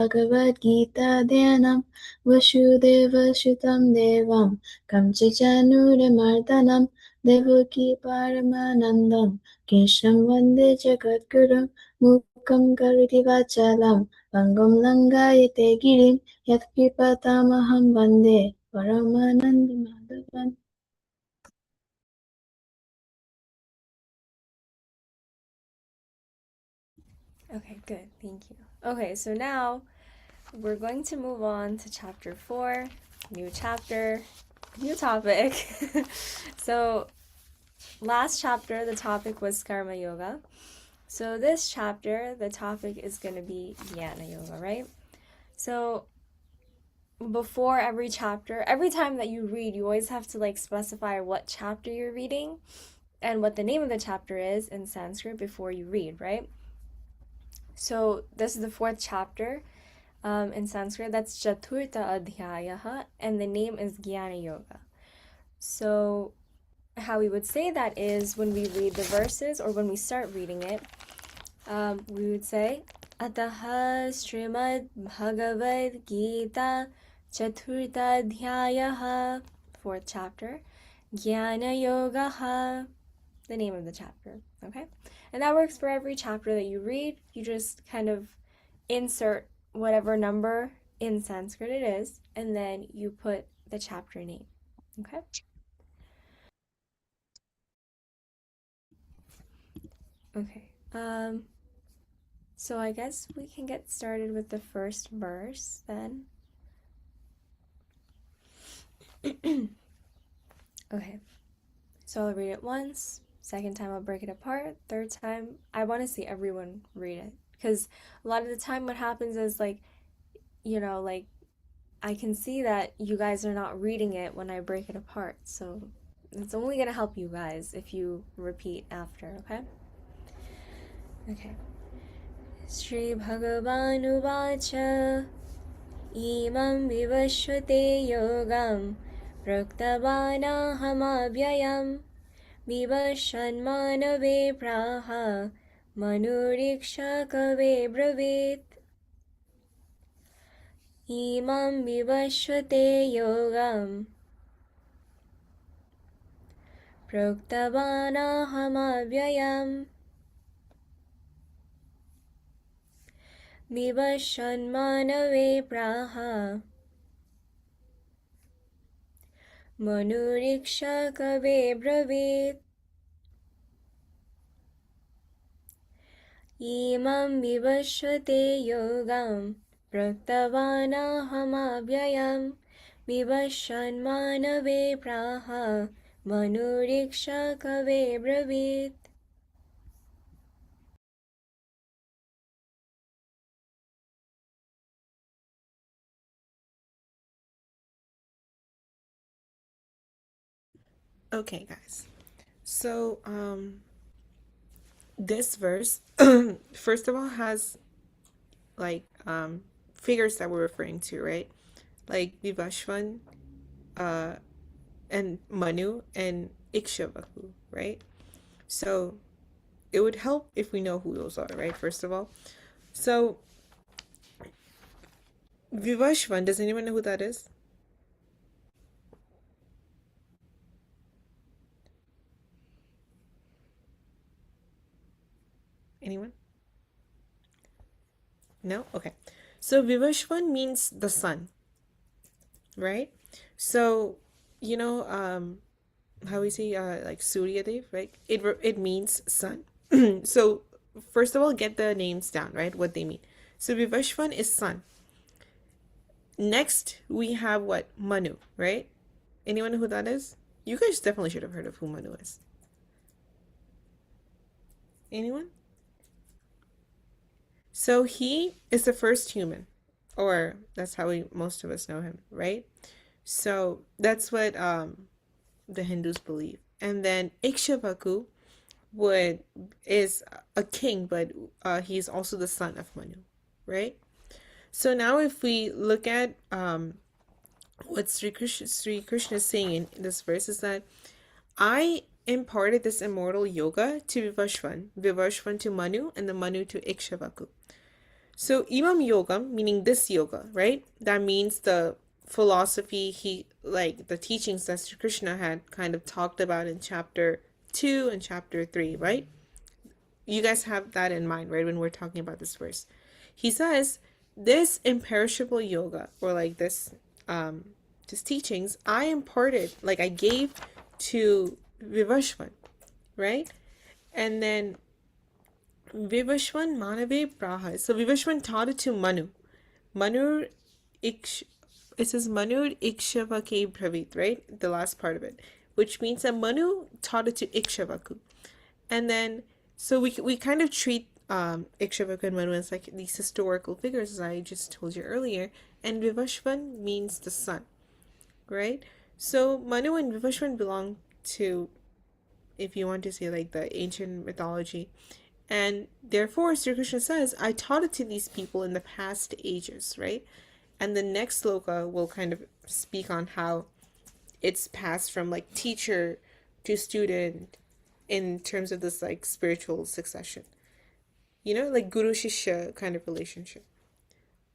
Bhagavad Gita Dhyanam Vasudeva Sutam Devam Kamchachanuramardhanam Devaki Paramanandam Krishnam Vande Jagadgurum Mukam Kariti Vachalam Pangam Langayate Girim Yatkipatamaham Vande Paramananda Madhavan. Okay, good. Thank you. Okay, so now we're going to move on to chapter 4. New chapter, new topic. So, last chapter, the topic was Karma Yoga. So, this chapter, the topic is going to be Jnana Yoga, right? So, before every chapter, every time that you read, you always have to like specify what chapter you're reading and what the name of the chapter is in Sanskrit before you read, right? So this is the fourth chapter in Sanskrit. That's Chaturtha Adhyayaha, and the name is Jnana Yoga. So how we would say that is when we read the verses or when we start reading it, we would say Ataha Srimad Bhagavad Gita Chaturtha Adhyayaha, fourth chapter, Jnana Yogaha, the name of the chapter, okay? And that works for every chapter that you read. You just kind of insert whatever number in Sanskrit it is, and then you put the chapter name, okay? Okay, so I guess we can get started with the first verse then. Okay, so I'll read it once. Second time I'll break it apart. Third time I want to see everyone read it, because a lot of the time what happens is like, like I can see that you guys are not reading it when I break it apart. So it's only going to help you guys if you repeat after, okay? Okay. Shri Bhagavan Uvacha Imam Vivashvate Yogam Praktavanahamabhyayam Vivashanmanave Praha Manuriksha Kave Bravit Imam Vivashvate Yogam Praktavanahamabhyayam Vivashanmanave Praha Manuriksha Kave Bravit Imam Vivashvate Yogam Praktavanahamabhyayam Vivashanmanave Praha Manuriksha Kave Bravit. Okay, guys. So, this verse, first of all, has like figures that we're referring to, right? Like Vivashvan, and Manu and Ikshavaku, right? So it would help if we know who those are, right? First of all, so Vivashvan, does anyone know who that is? Anyone? No? Okay. So Vivashvan means the sun, right? So, you know, how we say like Surya Dev, right? It means sun. So first of all, get the names down, right? What they mean. So Vivashvan is sun. Next, we have what? Manu, right? Anyone know who that is? You guys definitely should have heard of who Manu is. Anyone? So he is the first human, or that's how most of us know him, right? So that's what the Hindus believe. And then Ikshavaku would is a king, but he's also the son of Manu, right? So now if we look at what Sri Krishna is saying in this verse is that I imparted this immortal yoga to Vivashvan, Vivashvan to Manu, and the Manu to Ikshavaku. So Imam Yogam, meaning this yoga, right? That means the philosophy like the teachings that Sri Krishna had kind of talked about in chapter 2 and chapter 3, right? You guys have that in mind, right, when we're talking about this verse. He says, this imperishable yoga, or like um this teachings, I imparted, like I gave to Vivashwan, right? And then Vivashwan Manave Praha. So Vivashwan taught it to Manu. Manur Iksh it says Manur Ikshvake Bravit, right? The last part of it. Which means that Manu taught it to Ikshvaku. And then so we kind of treat Ikshvaka and Manu as like these historical figures, as I just told you earlier. And Vivashvan means the sun, right? So Manu and Vivashvan belong to, if you want to say, like the ancient mythology. And therefore, Sri Krishna says, I taught it to these people in the past ages, right? And the next sloka will kind of speak on how it's passed from like teacher to student in terms of this like spiritual succession. You know, like guru shishya kind of relationship.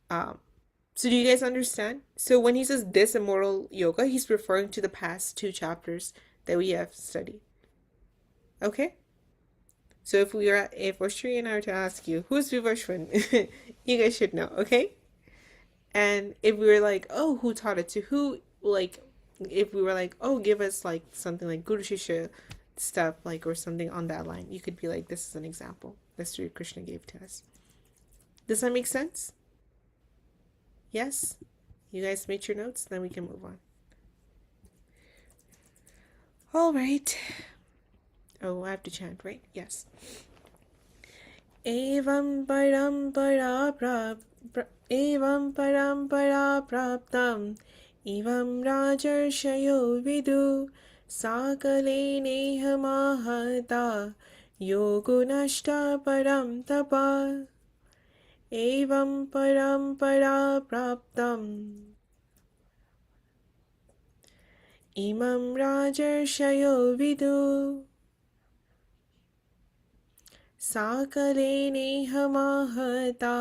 Um, so do you guys understand? So when he says this immortal yoga, he's referring to the past 2 chapters that we have studied. Okay? So if Oshri and I were to ask you, who's Vivashwan? You guys should know, okay? And if we were like, oh, who taught it to who? Like, if we were like, oh, give us like something like Guru Shishya stuff, like, or something on that line, you could be like, this is an example that Sri Krishna gave to us. Does that make sense? Yes? You guys made your notes? Then we can move on. All right. Oh, I have to chant, right? Yes. Evam parampara evam parampara praptam evam rajarshayo vidu sakale nehamahata yogunashta param tapa evam parampara praptam imam rajarshayo vidu sakale nehamahata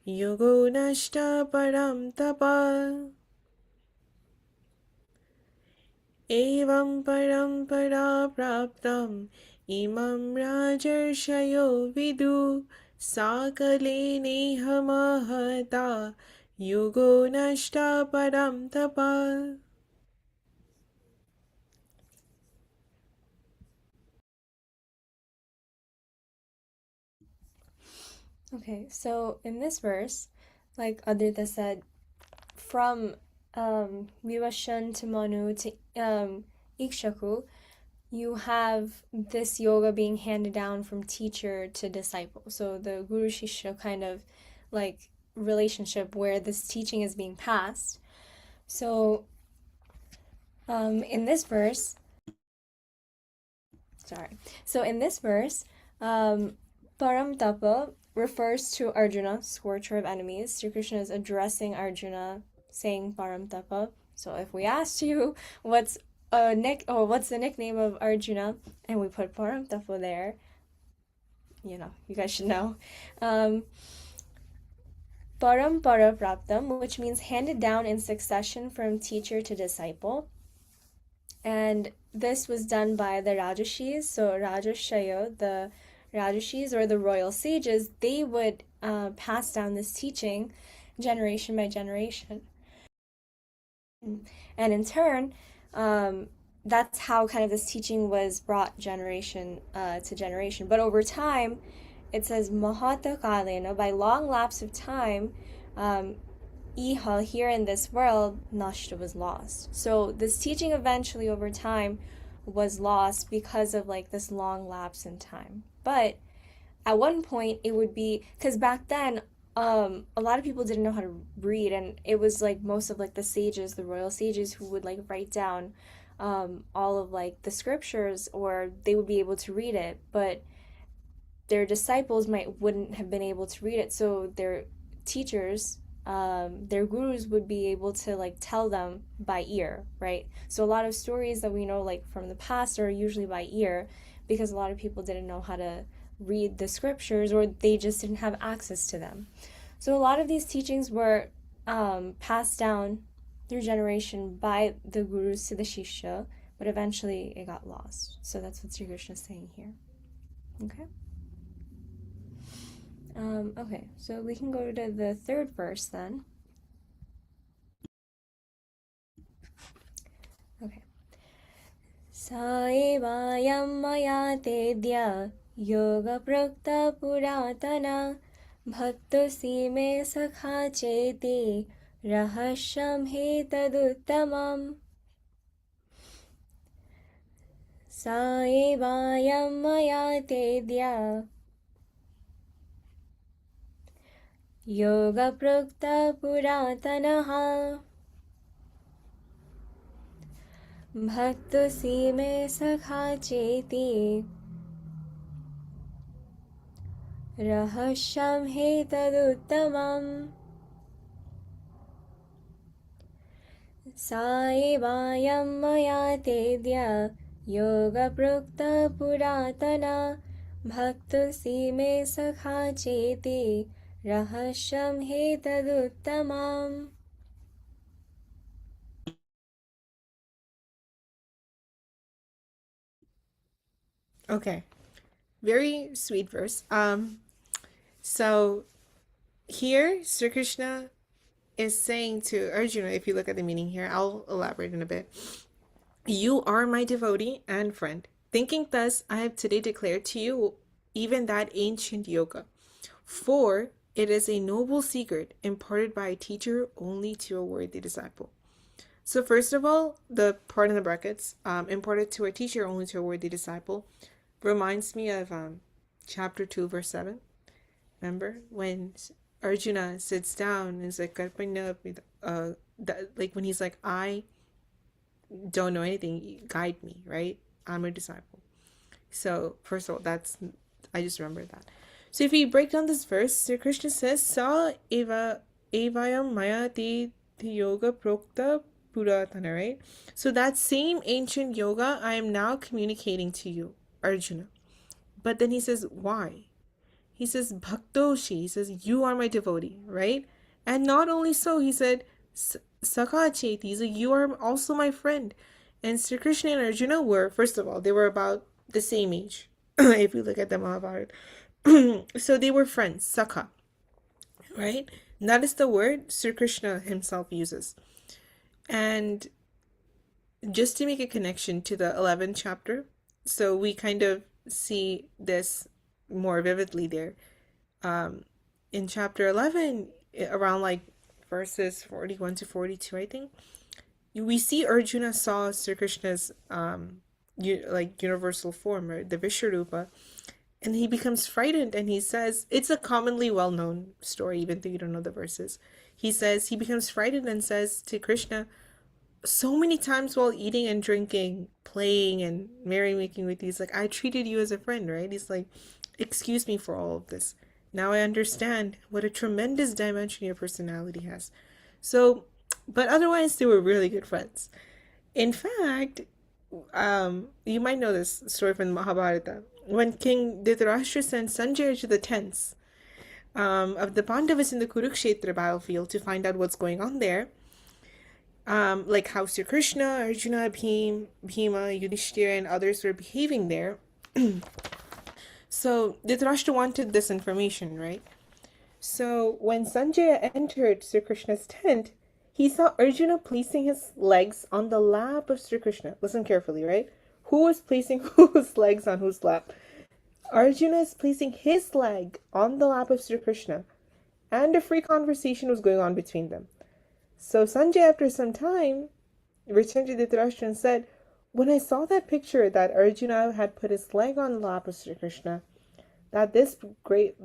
yogo nashta param tapa evam parampara praptam imam rajarshayo vidu sakale nehamahata yogo nashta param tapa. Okay, so in this verse, like Aditya said, from Vivashan to Manu to Ikshaku, you have this yoga being handed down from teacher to disciple. So the Guru Shishya kind of like relationship where this teaching is being passed. So in this verse, Param Tapa refers to Arjuna, scorcher of enemies. Sri Krishna is addressing Arjuna, saying Param Tapa. So if we asked you what's what's the nickname of Arjuna, and we put Param Tapa there, you know, you guys should know. Parampara Praptam, which means handed down in succession from teacher to disciple. And this was done by the Rajashis. So Rajashayo, the Rajashis or the royal sages, they would pass down this teaching generation by generation. And in turn, that's how kind of this teaching was brought generation to generation. But over time, it says Mahata Kalena, by long lapse of time, Iha, here in this world, Nashta was lost. So this teaching eventually over time was lost because of like this long lapse in time. But at one point it would be, because back then a lot of people didn't know how to read, and it was like most of like the sages, the royal sages, who would like write down all of like the scriptures, or they would be able to read it, but their disciples wouldn't have been able to read it, so their teachers, their gurus would be able to like tell them by ear, right? So a lot of stories that we know like from the past are usually by ear, because a lot of people didn't know how to read the scriptures, or they just didn't have access to them. So a lot of these teachings were passed down through generation by the gurus to the shishya, but eventually it got lost. So that's what Sri Krishna is saying here. Okay. Okay, so we can go to the third verse then. Okay. Saevayam maya tedya yoga prakta puratana bhaktosi me sakha cheti rahasham he taduttamam. Saevayam maya tedya yoga prakta puratanaha bhaktosi me sakha cheti rahasham he taduttamam. Saevayam maya tedya yoga prokta puratana bhaktosi me sakha cheti rahasham he taduttamam. Okay, very sweet verse. So here Sri Krishna is saying to Arjuna, if you look at the meaning here, I'll elaborate in a bit. You are my devotee and friend. Thinking thus, I have today declared to you even that ancient yoga. For it is a noble secret imparted by a teacher only to a worthy disciple. So first of all, the part in the brackets, imparted to a teacher only to a worthy disciple, reminds me of chapter 2, verse 7. Remember when Arjuna sits down and is like, like when he's like, I don't know anything, guide me, right? I'm a disciple. So first of all, I just remember that. So if we break down this verse, Sri Krishna says, Sa evayam maya te yoga prokta puratana, right? So that same ancient yoga I am now communicating to you, Arjuna. But then he says, why? He says, Bhaktoshi. He says, you are my devotee, right? And not only so, he said, Sakha Cheti. He's like, you are also my friend. And Sri Krishna and Arjuna were, first of all, they were about the same age, if we look at the Mahabharata. So they were friends, Sakha, right? And that is the word Sri Krishna himself uses. And just to make a connection to the 11th chapter, so we kind of see this more vividly there. In chapter 11, around like verses 41 to 42, I think, we see Arjuna saw Sri Krishna's universal form, or the Vishwarupa, and he becomes frightened and he says, it's a commonly well-known story, even though you don't know the verses. He says, he becomes frightened and says to Krishna, so many times while eating and drinking, playing and merrymaking with you, he's like, I treated you as a friend, right? He's like, excuse me for all of this. Now I understand what a tremendous dimension your personality has. So, but otherwise, they were really good friends. In fact, you might know this story from the Mahabharata. When King Dhritarashtra sent Sanjay to the tents of the Pandavas in the Kurukshetra battlefield to find out what's going on there, like how Sri Krishna, Arjuna, Bhima, Yudhishthira, and others were behaving there. So Dhritarashtra wanted this information, right? So when Sanjaya entered Sri Krishna's tent, he saw Arjuna placing his legs on the lap of Sri Krishna. Listen carefully, right? Who was placing whose legs on whose lap? Arjuna is placing his leg on the lap of Sri Krishna, and a free conversation was going on between them. So Sanjay, after some time, returned to Dhritarashtra and said, when I saw that picture that Arjuna had put his leg on the lap of Sri Krishna, that this great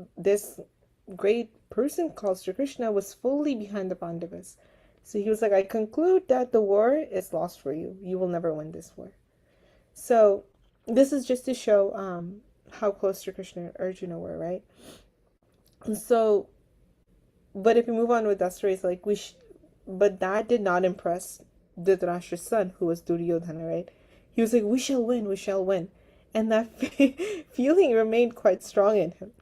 person called Sri Krishna was fully behind the Pandavas. So he was like, I conclude that the war is lost for you. You will never win this war. So this is just to show how close Sri Krishna and Arjuna were, right? And so, but if we move on with that story, it's like but that did not impress Dhritarashtra's son, who was Duryodhana, right? He was like, we shall win, we shall win. and that feeling remained quite strong in him.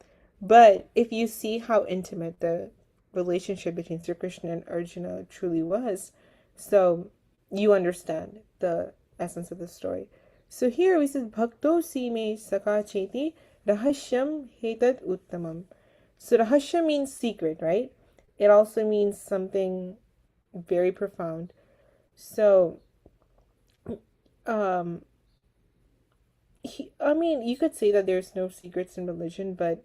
But if you see how intimate the relationship between Sri Krishna and Arjuna truly was, so you understand the essence of the story. So here we said Bhakto Sime Saka Cheti Rahasyam Hetat Uttamam. So Rahasya means secret, right? It also means something very profound. So um I mean, you could say that there's no secrets in religion, but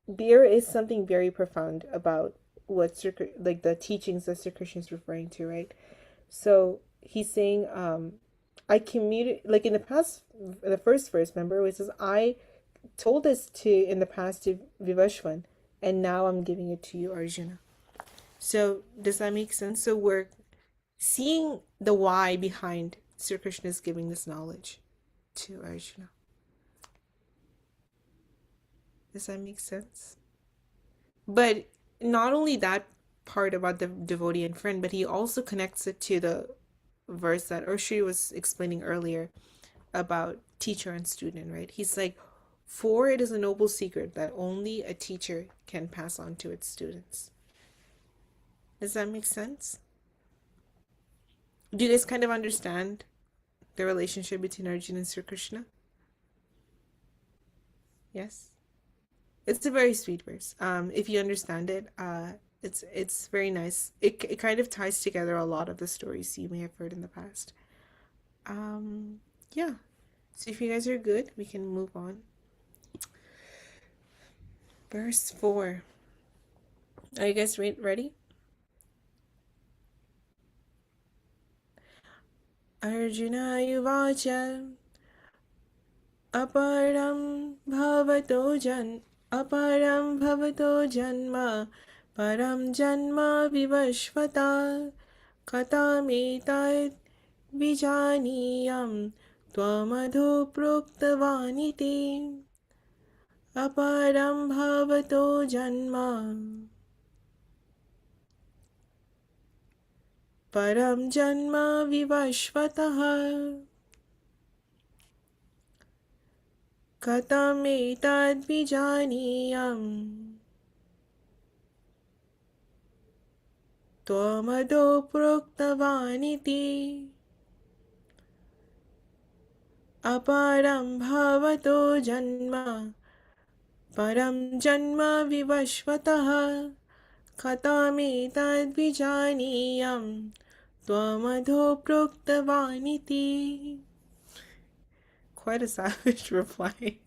there is something very profound about like the teachings that Sri Krishna is referring to, right? So he's saying, I communicate like in the past, the first verse, remember, it says, I told this to in the past to Vivashwan, and now I'm giving it to you, Arjuna. So does that make sense? So we're seeing the why behind Sri Krishna's giving this knowledge to Arjuna. Does that make sense? But not only that part about the devotee and friend, but he also connects it to the verse that Urshri was explaining earlier about teacher and student, right? He's like, for it is a noble secret that only a teacher can pass on to its students. Does that make sense? Do you guys kind of understand the relationship between Arjuna and Sri Krishna? Yes? It's a very sweet verse. If you understand it, it's very nice. It kind of ties together a lot of the stories you may have heard in the past. Yeah. So if you guys are good, we can move on. Verse 4. Are you guys ready? Arjuna Yuvacha Aparam Bhavato Jan Aparam Bhavato Janma Param Janma Vivashvata Katametad Vijaniyam Tvamadho Proktavaniti Aparam Bhavato Janma Param Janma Vivashvataha Katametad Vijaniyam Tvamado Proktavaniti Aparam Bhavato Janma Param Janma Vivashvataha Katametad Vijaniyam Tvamado Proktavaniti. Quite a savage reply.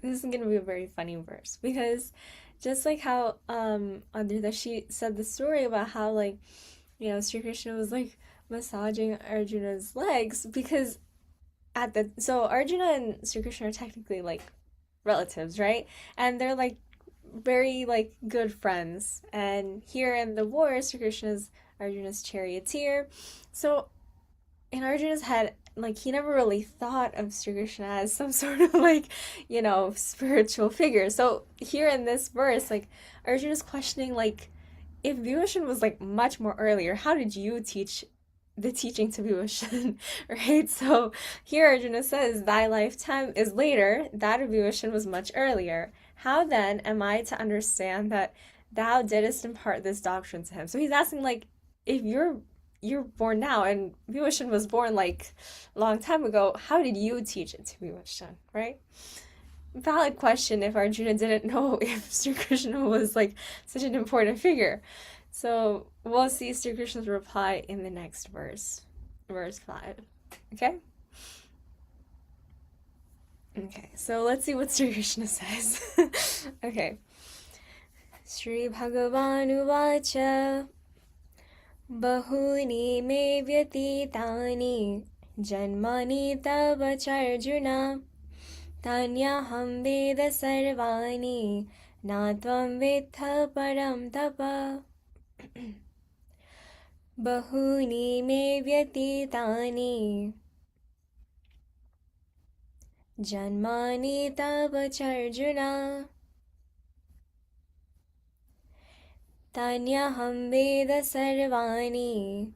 This is gonna be a very funny verse because just like how she said the story about how like Sri Krishna was like massaging Arjuna's legs because so Arjuna and Sri Krishna are technically like relatives, right? And they're like very like good friends. And here in the war, Sri Krishna's Arjuna's charioteer. So in Arjuna's head, like he never really thought of Sri Krishna as some sort of like, spiritual figure. So here in this verse, like Arjuna's questioning like if Vibhishan was like much more earlier, how did you teach the teaching to Vibhishan? Right? So here Arjuna says, thy lifetime is later, that of Vibhishan was much earlier. How then am I to understand that thou didst impart this doctrine to him? So he's asking like if you're born now and Vibhishan was born like a long time ago, how did you teach it to Vibhishan, right? Valid question if Arjuna didn't know if Sri Krishna was like such an important figure. So we'll see Sri Krishna's reply in the next verse, verse 5. Okay? Okay, so let's see what Sri Krishna says. Okay. Sri Bhagavan Uvacha Bahuni me vyatitani janmani tava charjuna Tanyaham veda sarvani natvam vetha param tapa Bahuni me vyatitani janmani tava charjuna Tanyaham veda sarvani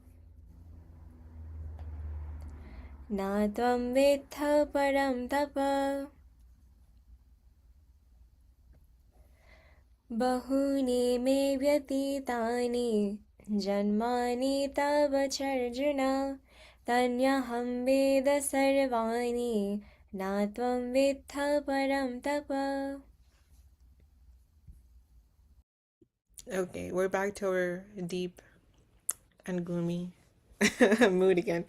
न त्वं वेत्थ परं तप बहूनि मे व्यतीतानि जन्मानि तव चार्जुन तन्यहं वेद सर्वाणि न त्वं वेत्थ परं तप. Okay, we're back to our deep and gloomy mood again.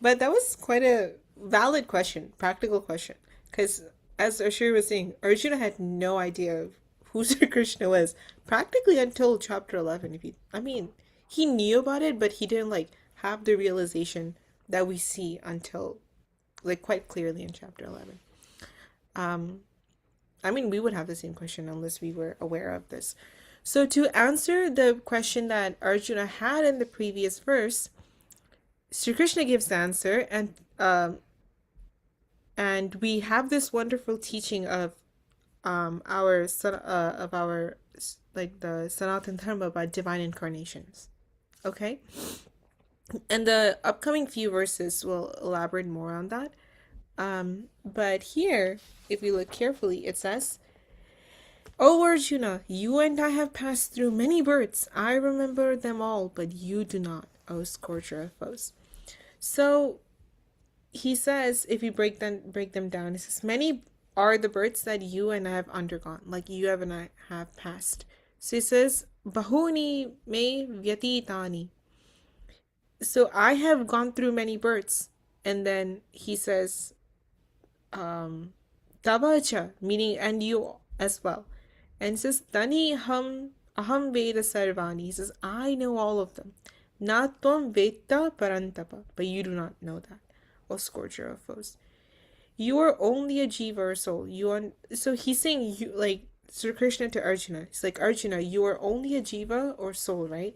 But that was quite a valid question, practical question. Because as Ashuri was saying, Arjuna had no idea of who Sri Krishna was practically until chapter 11. If he, I mean, he knew about it, but he didn't like have the realization that we see until like quite clearly in chapter 11. Um, I mean, we would have the same question unless we were aware of this. So, to answer the question that Arjuna had in the previous verse, Sri Krishna gives the answer, and we have this wonderful teaching of our like the Sanatan Dharma about divine incarnations. Okay, and the upcoming few verses will elaborate more on that. But here, if we look carefully, it says, "O Arjuna, you and I have passed through many births. I remember them all, but you do not, O scorcher of foes." So he says, if you break them down, he says, many are the births that you and I have undergone, like you have and I have passed. So he says, Bahuni me vyatitani. So I have gone through many births. And then he says, Tabacha, meaning and you as well. And he says, Tani aham veda sarvani. He says, I know all of them. Natvam veta parantapa. But you do not know that, O scorcher of foes. You are only a jiva or soul. So he's saying you like Sri Krishna to Arjuna. He's like, Arjuna, you are only a jiva or soul, right?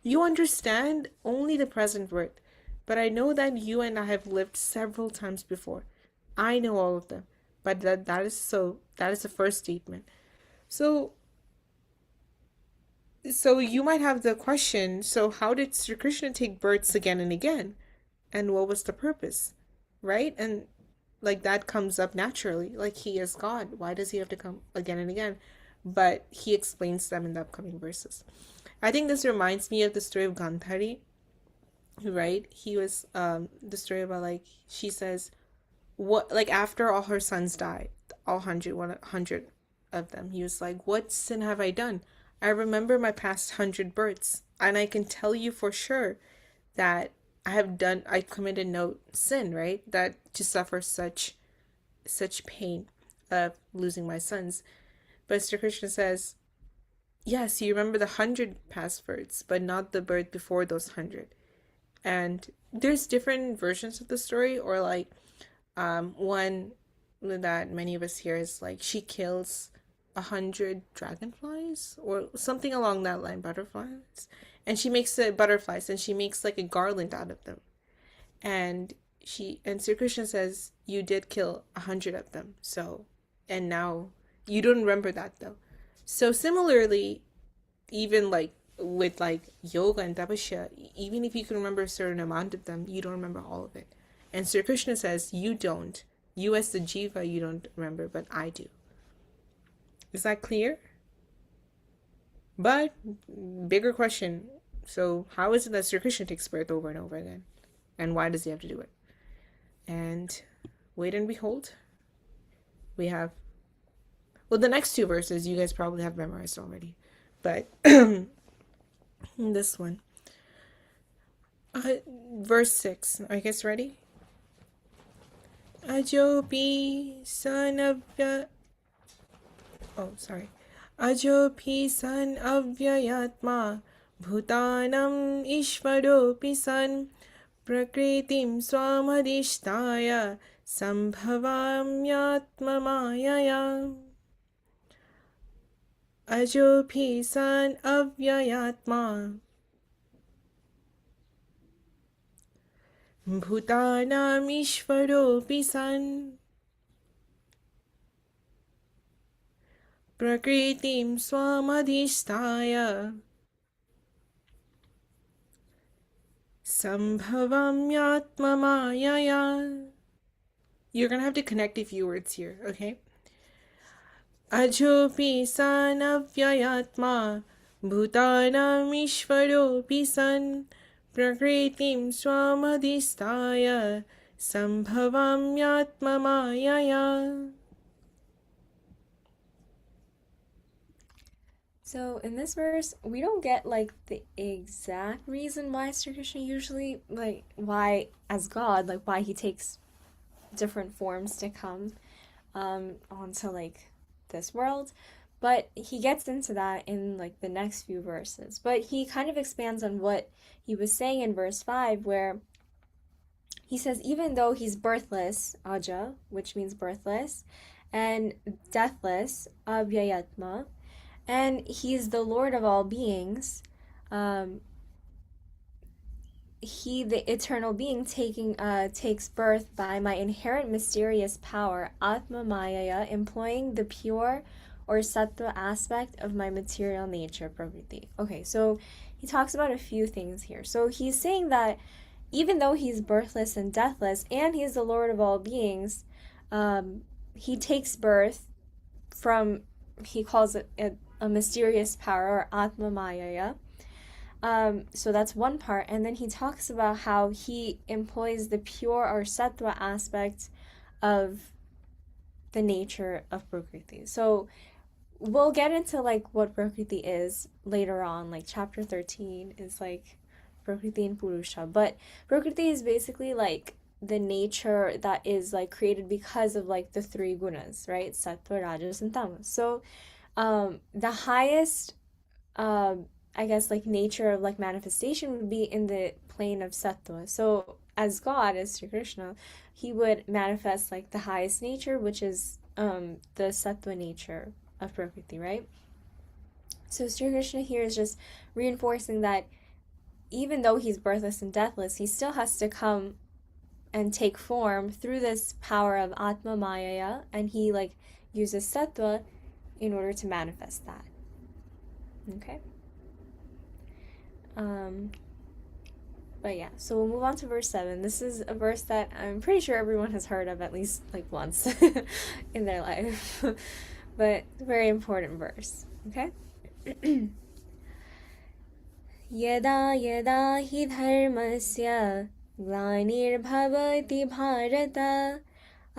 You understand only the present birth. But I know that you and I have lived several times before. I know all of them. But that is the first statement. So you might have the question, so how did Sri Krishna take births again and again? And what was the purpose? Right? And like that comes up naturally. Like he is God. Why does he have to come again and again? But he explains them in the upcoming verses. I think this reminds me of the story of Gandhari, right? He was the story about like she says what like after all her sons died, all 100 of them, he was like, what sin have I done? I remember my past 100 births, and I can tell you for sure that I committed no sin, right? That to suffer such pain of losing my sons. But Sri Krishna says, yes, you remember the 100 past births, but not the birth before those 100. And there's different versions of the story, or like one that many of us hear is like she kills 100 dragonflies or something along that line, butterflies, and she makes the butterflies and she makes like a garland out of them. And Sri Krishna says you did kill 100 of them, so and now you don't remember that though. So similarly, even like with like yoga and tapasya, even if you can remember a certain amount of them, you don't remember all of it. And Sri Krishna says you don't. You as the jiva, you don't remember, but I do. Is that clear? But bigger question. So how is it that Sri Krishna takes birth over and over again? And why does he have to do it? And wait and behold, we have, well, the next two verses you guys probably have memorized already. But this one. Verse 6. Are you guys ready? Ajopi sanavya. Oh, sorry. Ajopi san avyayatma bhutanam ishvaropi san prakritim swamadhishtaya sambhavamyatmamayaya. Ajopi san avyayatma bhutanam ishvaropi san prakritim swamadhisthaya Sambhavamyatma. You're gonna have to connect a few words here, okay? Ajopi san avyayatma bhutanam ishvaropi san prakritim swamadhistaya sambhavamyatma mayaya. So in this verse, we don't get like the exact reason why Sri Krishna usually like why as God, like why he takes different forms to come onto like this world. But he gets into that in like the next few verses. But he kind of expands on what he was saying in verse 5 where he says even though he's birthless, Aja, which means birthless, and deathless, Abhyayatma, and he's the Lord of all beings. Um, he, the eternal being, takes birth by my inherent mysterious power, Atma Mayaya, employing the pure or sattva aspect of my material nature, Prakriti. Okay, so he talks about a few things here. So he's saying that even though he's birthless and deathless, and he's the Lord of all beings, he takes birth from, he calls it a mysterious power, or Atma Mayaya. So that's one part. And then he talks about how he employs the pure or sattva aspect of the nature of Prakriti. So we'll get into like what Prakriti is later on. Like chapter 13 is like Prakriti and Purusha. But Prakriti is basically like the nature that is like created because of like the three gunas, right? Sattva, Rajas, and Tamas. So the highest I guess like nature of like manifestation would be in the plane of sattva. So as God, as Sri Krishna, he would manifest like the highest nature, which is the sattva nature of Prakriti, right? So Sri Krishna here is just reinforcing that even though he's birthless and deathless, he still has to come and take form through this power of Atma Mayaya, and he like uses sattva in order to manifest that. Okay. Um, but yeah, so we'll move on to verse 7. This is a verse that I'm pretty sure everyone has heard of at least like once in their life. But it's a very important verse. Okay? Yada yada hi dharmasya ग्लानिर्भवति Bharat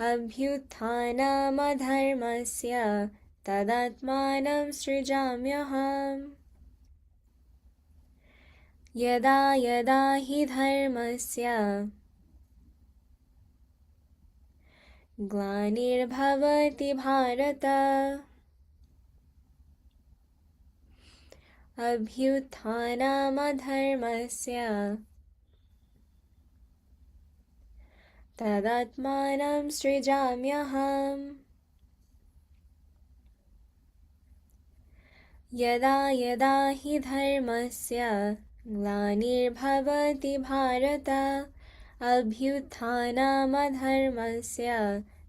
अभ्युत्थानमधर्मस्य तदात्मानं सृजाम्यहम् यदा यदा हि धर्मस्य ग्लानिर्भवति भारत अभ्युत्थानमधर्मस्य तदात्मानं सृजाम्यहम् यदा यदा हि धर्मस्य ग्लानिर्भवति Bharat अभ्युत्थानमधर्मस्य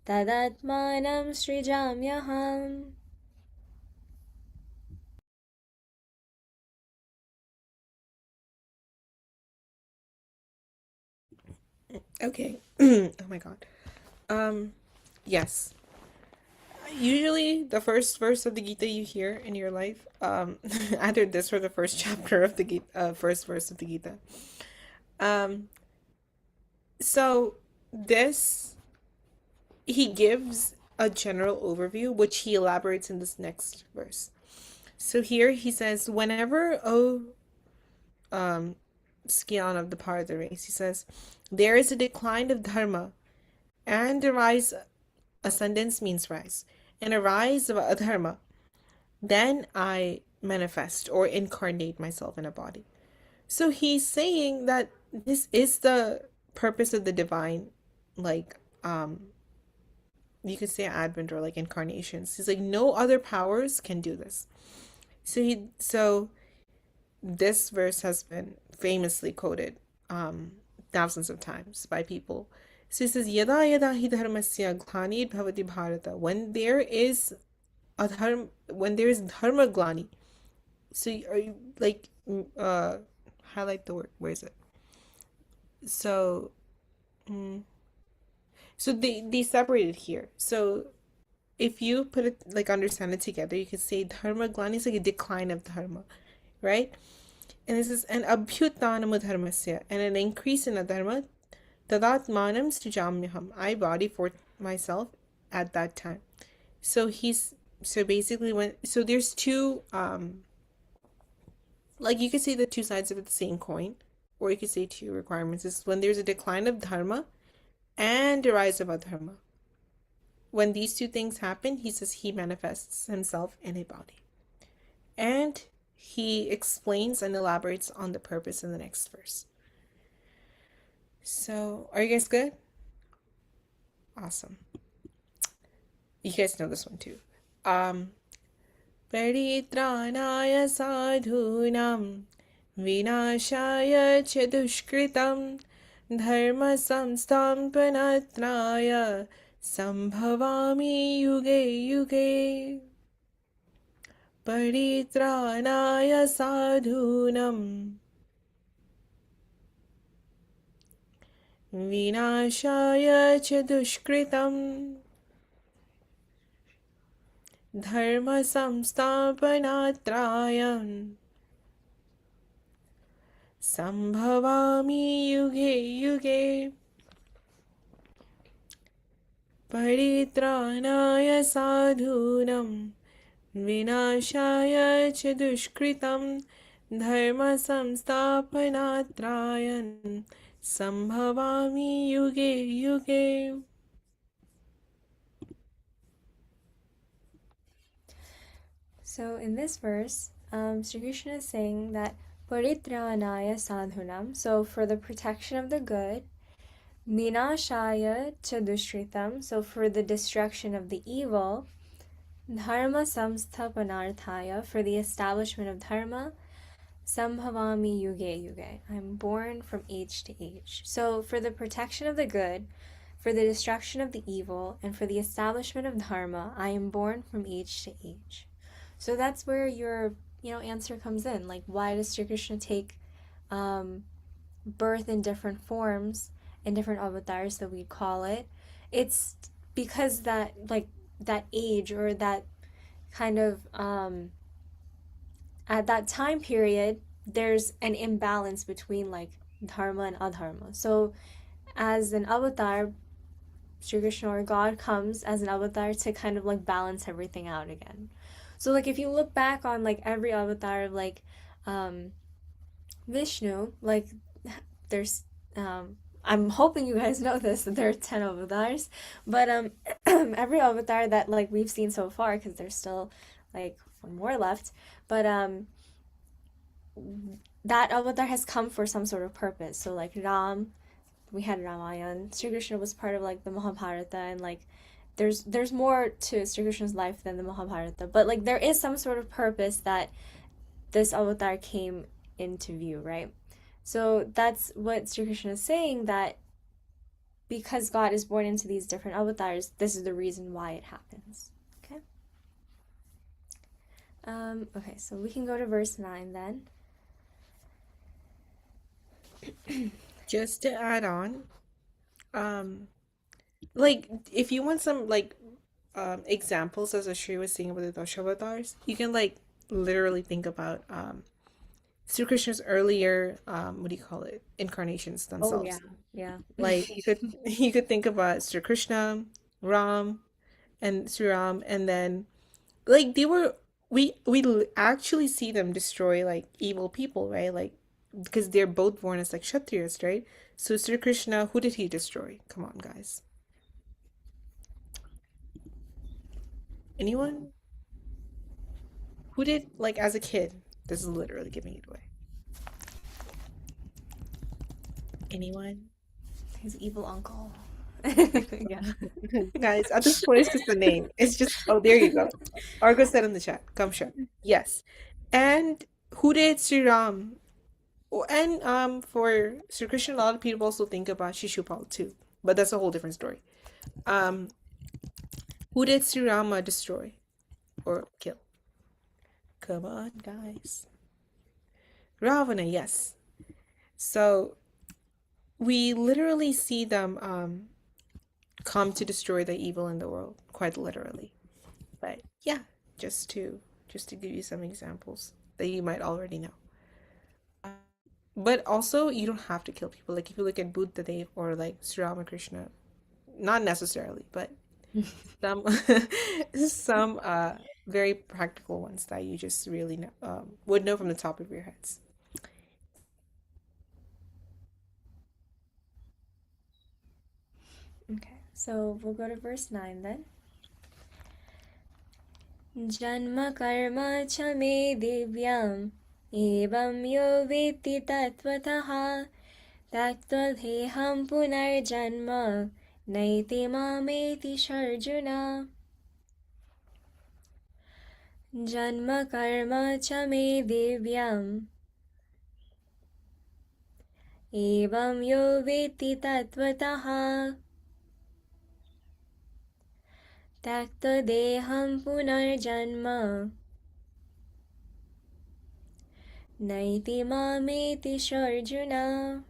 तदात्मानं सृजाम्यहम् Okay. Oh my god. Yes. Usually the first verse of the Gita you hear in your life, either this or the first chapter of the Gita, first verse of the Gita. Um, so this he gives a general overview, which he elaborates in this next verse. So here he says, whenever, scion of the part of the race, he says, there is a decline of dharma, and a rise, ascendance means rise, and a rise of adharma, then I manifest or incarnate myself in a body. So he's saying that this is the purpose of the divine, like, you could say advent or like incarnations. He's like, no other powers can do this. So this verse has been famously quoted thousands of times by people. So he says, Yada yada hi dharmasya glani bhavati bharata. When there is when there is dharma glani. So are you like highlight the word? Where is it? So, mm, so they separated here. So if you put it like understand it together, you could say dharma glani is like a decline of dharma, right? And this is an abhyutanam dharmasya, and an increase in adharma. Tadatmanam srijamyaham. I body for myself at that time. So he's so basically when so there's two like you could say the two sides of the same coin, or you could say two requirements is when there's a decline of dharma and a rise of adharma. When these two things happen, he says he manifests himself in a body. And he explains and elaborates on the purpose in the next verse. So, are you guys good? Awesome. You guys know this one too. परित्राणाय साधूनां विनाशाय च दुष्कृतं धर्म संस्थापनाय संभवामि युगे युगे परित्राणाय साधूनां विनाशाय च दुष्कृतं धर्म संस्थापनाय संभवामि युगे युगे परित्राणाय साधूनां विनाशाय च दुष्कृतं धर्म संस्थापनाय संभवामि युगे युगे. So in this verse, Sri Krishna is saying that paritranaya sadhunam, so for the protection of the good, minashaya cha dushritam, so for the destruction of the evil, dharma samsthapanarthaya, for the establishment of dharma, sambhavami yuge yuge, I'm born from age to age. So for the protection of the good, for the destruction of the evil, and for the establishment of dharma, I am born from age to age. So that's where your answer comes in. Like, why does Sri Krishna take birth in different forms, in different avatars that we call it? It's because that age, or that kind of at that time period, there's an imbalance between like dharma and adharma. So as an avatar, Sri Krishna or God comes as an avatar to kind of like balance everything out again. So like if you look back on like every avatar of like Vishnu, like there's I'm hoping you guys know this, that there are 10 avatars, but every avatar that like we've seen so far, because there's still like one more left, but that avatar has come for some sort of purpose. So like Ram, we had Ramayan. Sri Krishna was part of like the Mahabharata, and like there's more to Sri Krishna's life than the Mahabharata, but like there is some sort of purpose that this avatar came into view, right? So that's what Sri Krishna is saying, that because God is born into these different avatars, this is the reason why it happens. Okay. Okay, so we can go to verse 9 then. Just to add on, like if you want some like examples, as Ashri was saying about the Dashavatars, you can like literally think about Sri Krishna's earlier what do you call it, incarnations Oh yeah, themselves. yeah. Like you could think about Sri Krishna, Ram, and Sri Ram, and then like they were we actually see them destroy like evil people, right? Like because they're both born as like Kshatriyas, right? So Sri Krishna, who did he destroy? Come on, guys. Anyone? Who did like as a kid? This is literally giving it away. Anyone? His evil uncle. Yeah. Guys, at this point, it's just a name. It's just, oh, there you go. Argo said in the chat, Kamsha. Yes. And who did Sri Ram? Oh, and for Sri Krishna, a lot of people also think about Shishupal too, but that's a whole different story. Um, who did Sri Rama destroy or kill? Come on, guys. Ravana, yes. So we literally see them come to destroy the evil in the world, quite literally. But yeah, just to give you some examples that you might already know. But also, you don't have to kill people. Like if you look at Buddha Dev or like Sri Ramakrishna, not necessarily, but some some very practical ones that you just really know, would know from the top of your heads. Okay, so we'll go to verse 9 then. Janma karma cha me divyam evam yo vetti tattvataha taktvadheham punarjanma naiti mameti sharjuna. Janma karma cha me divyam evam yo vetti tattvataha taktadeham punarjanma naiti mameti sharjuna.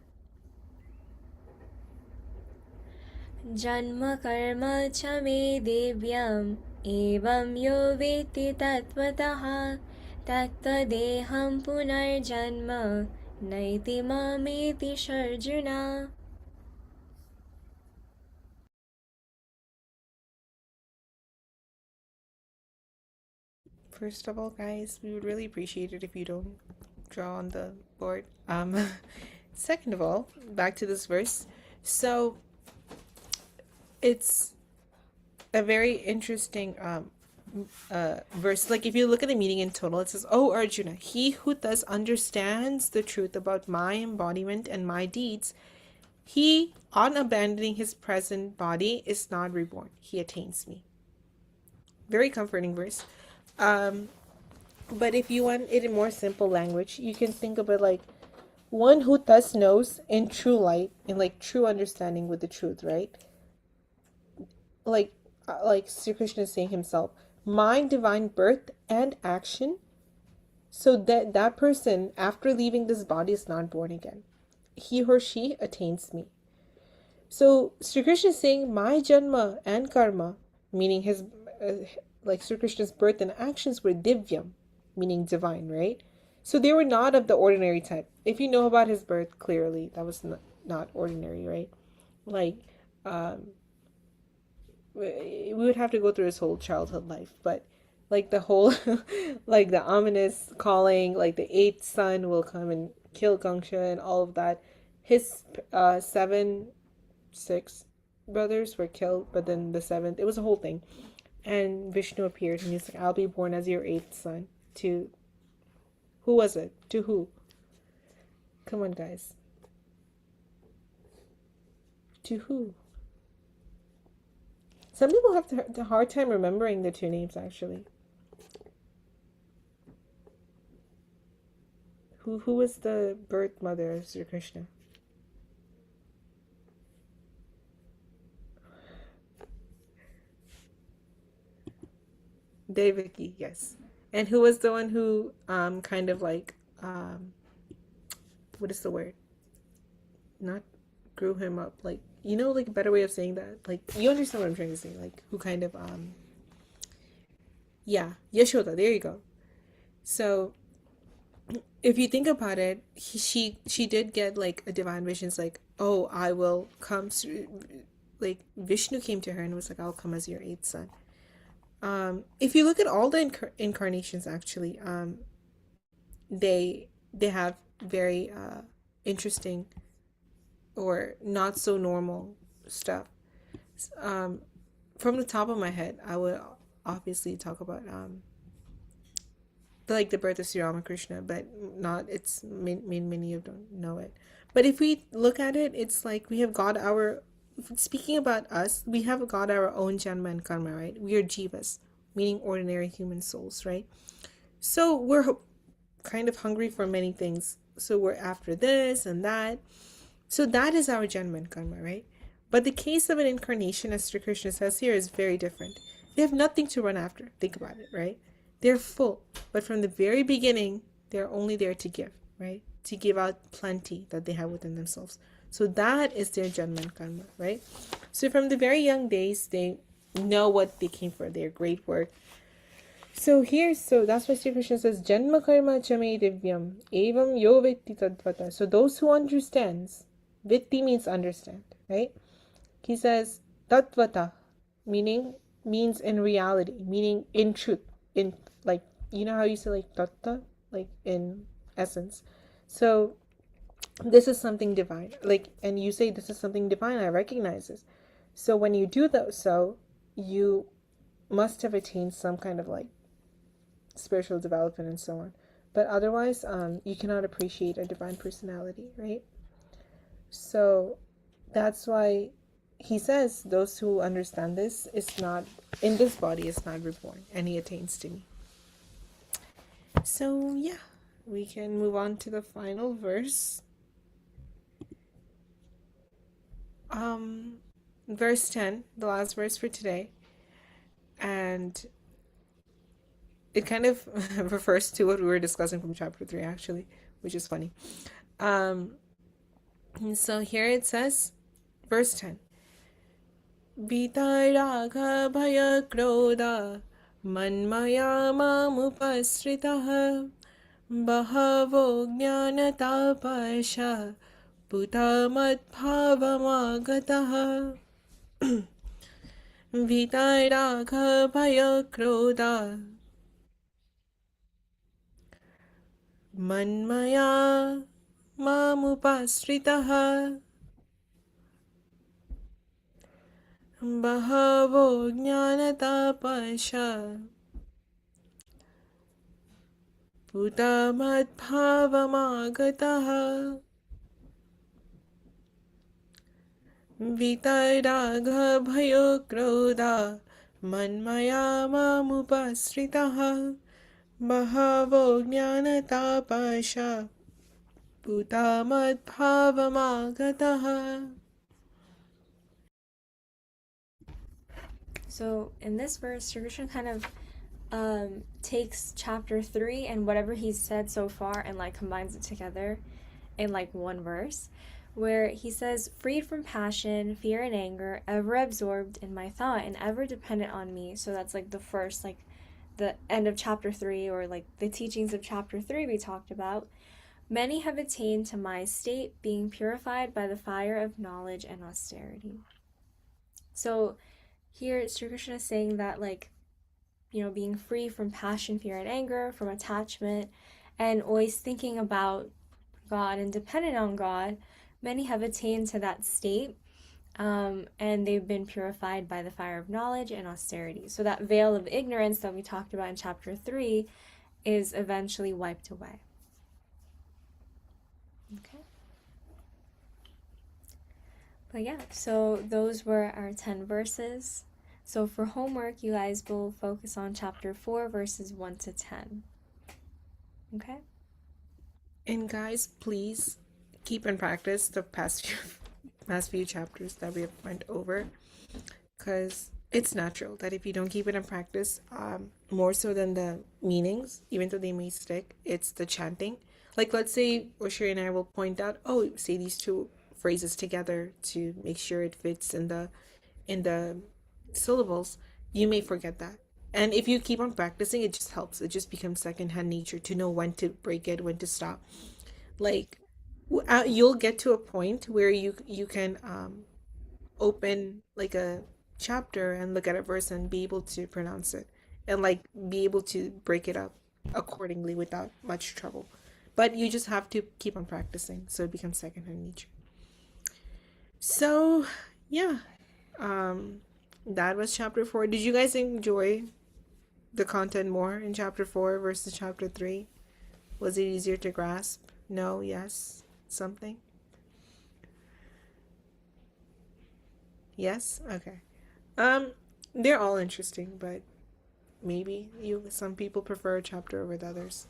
जन्म कर्म च मे दिव्यम् एवं यो वेत्ति तत्त्वतः तत्तदेहं पुनर्जन्म नैति मामेति सर्जुना. First of all, guys, we would really appreciate it if you don't draw on the board. Second of all, back to this verse. So it's a very interesting verse. Like if you look at the meaning in total, it says, "Oh Arjuna, he who thus understands the truth about my embodiment and my deeds, he, on abandoning his present body, is not reborn. He attains me." Very comforting verse. But if you want it in more simple language, you can think of it like one who thus knows in true light, in like true understanding with the truth, right? Like Sri Krishna is saying himself, my divine birth and action, so that that person after leaving this body is not born again. He or she attains me. So Sri Krishna is saying my janma and karma, meaning his like Sri Krishna's birth and actions were divyam, meaning divine, right? So they were not of the ordinary type. If you know about his birth clearly, that was not ordinary, right? Like we would have to go through his whole childhood life, but like the whole like the ominous calling, like the eighth son will come and kill Gangsha and all of that. His six brothers were killed, but then the seventh, it was a whole thing. And Vishnu appeared and he's like, I'll be born as your eighth son. To who was it? To who? Come on, guys. To who? Some people have the hard time remembering the two names, actually. Who was the birth mother of Sri Krishna? Devaki, yes. And who was the one who kind of like what is the word? Not grew him up, like, you know, like a better way of saying that, like, you understand what I'm trying to say, like who kind of yeah, Yashoda, there you go. So if you think about it, she did get like a divine vision. It's like, oh, I will come like Vishnu came to her and was like, I'll come as your eighth son. If you look at all the incarnations, actually, they have very interesting or not so normal stuff. From the top of my head, I would obviously talk about the birth of Sri Ramakrishna, but not it's many of don't know it. But if we look at it, it's like we have got our, speaking about us, we have got our own janma and karma, right? We are jivas, meaning ordinary human souls, right? So we're kind of hungry for many things. So we're after this and that. So that is our janma and karma, right? But the case of an incarnation, as Sri Krishna says here, is very different. They have nothing to run after. Think about it, right? They're full. But from the very beginning, they're only there to give, right? To give out plenty that they have within themselves. So that is their Janman Karma, right? So from the very young days, they know what they came for, their great work. So that's why Sri Krishna says, Janma Karma Chame Divyam, Evam Yo Vitti Tadvata. So those who understands, Vitti means understand, right? He says, Tatvata, means in reality, meaning in truth, in like, you know how you say like tatta, like in essence. So this is something divine, like, and you say this is something divine, I recognize this. So when you do that, so you must have attained some kind of like spiritual development and so on. But otherwise, you cannot appreciate a divine personality, right? So that's why he says those who understand this is not in this body is not reborn, and he attains to me. So yeah, we can move on to the final verse. Verse 10, the last verse for today, and it kind of refers to what we were discussing from chapter 3 actually, which is funny. So here it says, verse 10, Vitaraga bhaya krodha manmaya mamupasritaha bahavo jnanatapasha putamadbhavamagataha Vitaraga bhaya krodha manmaya mamupasritaha bahavo jnanatapasha putamadbhavamagataha Vitaraga bhayo krodha manmaya mamupasritaha bahavo jnanatapasha putamadbhavamagataha. So in this verse, Sri Krishna kind of takes chapter 3 and whatever he's said so far and like combines it together in like one verse, where he says, freed from passion, fear, and anger, ever absorbed in my thought and ever dependent on me. So that's like the first, like the end of chapter 3, or like the teachings of chapter 3 we talked about. Many have attained to my state, being purified by the fire of knowledge and austerity. So here Sri Krishna is saying that, like, being free from passion, fear, and anger, from attachment, and always thinking about God and dependent on God, many have attained to that state, and they've been purified by the fire of knowledge and austerity. So that veil of ignorance that we talked about in chapter 3 is eventually wiped away. Okay. But yeah, so those were our 10 verses. So for homework, you guys will focus on chapter 4, verses 1 to 10. Okay? And guys, please keep in practice the past few chapters that we have went over, because it's natural that if you don't keep it in practice, more so than the meanings, even though they may stick, it's the chanting. Like, let's say Oshiri and I will point out, oh, say these two phrases together to make sure it fits in the syllables. You may forget that, and if you keep on practicing, it just helps. It just becomes secondhand nature to know when to break it, when to stop. Like, you'll get to a point where you can open like a chapter and look at a verse and be able to pronounce it, and like be able to break it up accordingly without much trouble. But you just have to keep on practicing so it becomes secondhand nature. So yeah, that was chapter 4. Did you guys enjoy the content more in chapter 4 versus chapter 3? Was it easier to grasp? No? Yes? Something? Yes? Okay. They're all interesting, but maybe some people prefer a chapter over the others.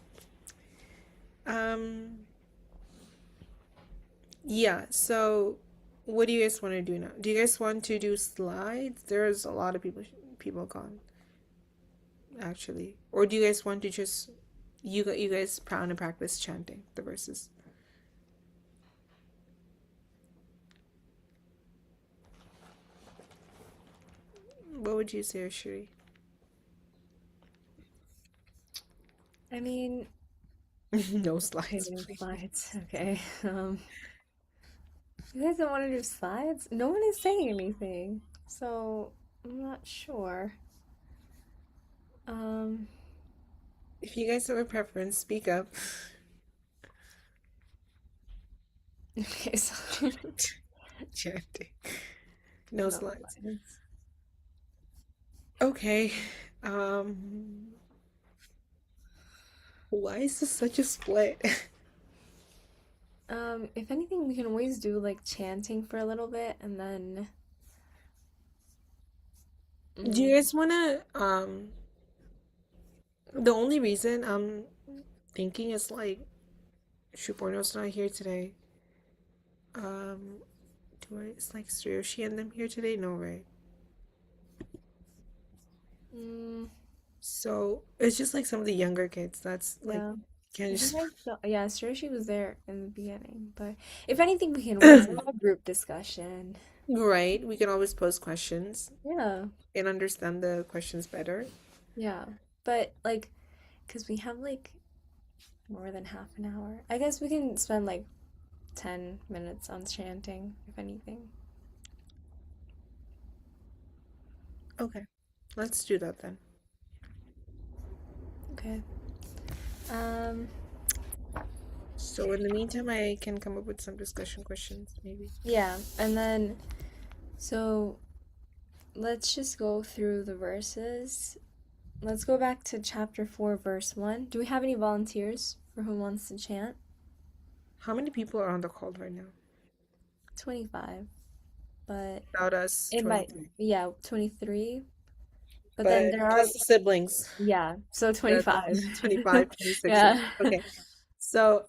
Yeah, so what do you guys want to do now? Do you guys want to do slides? There's a lot of people gone, actually. Or do you guys want to just you guys want to practice chanting the verses? What would you say, Shuri? I mean, No okay, slides, no please. slides. Okay. You guys don't want to do slides? No one is saying anything, so I'm not sure. Um, If you guys have a preference, speak up. okay, so Chanting. No no slides. slides. Okay. Um, why is this such a split? If anything, we can always do like chanting for a little bit and then. Do you Mm, guys wanna the only reason I'm thinking is like Shuporno's not here today. Um do I is like Tsuyoshi and them here today? No, right? mm, So it's just like some of the younger kids that's like yeah. can I think just I saw, yeah, sure she was there in the beginning, but if anything, we can always have a group discussion. right. We can always pose questions Yeah, and understand the questions better. yeah. But like, because we have like more than half an hour, I guess we can spend like 10 minutes on chanting, if anything. Okay. Let's do that then. Okay. Um, So in the meantime I can come up with some discussion questions maybe. yeah, and then so let's just go through the verses. Let's go back to chapter 4, verse 1. Do we have any volunteers for who wants to chant? How many people are on the call right now? 25, but Without us, it might, 23. yeah, 23. But then But there are, plus the siblings. yeah, so That's 25. 25, 26. Yeah. Okay. So,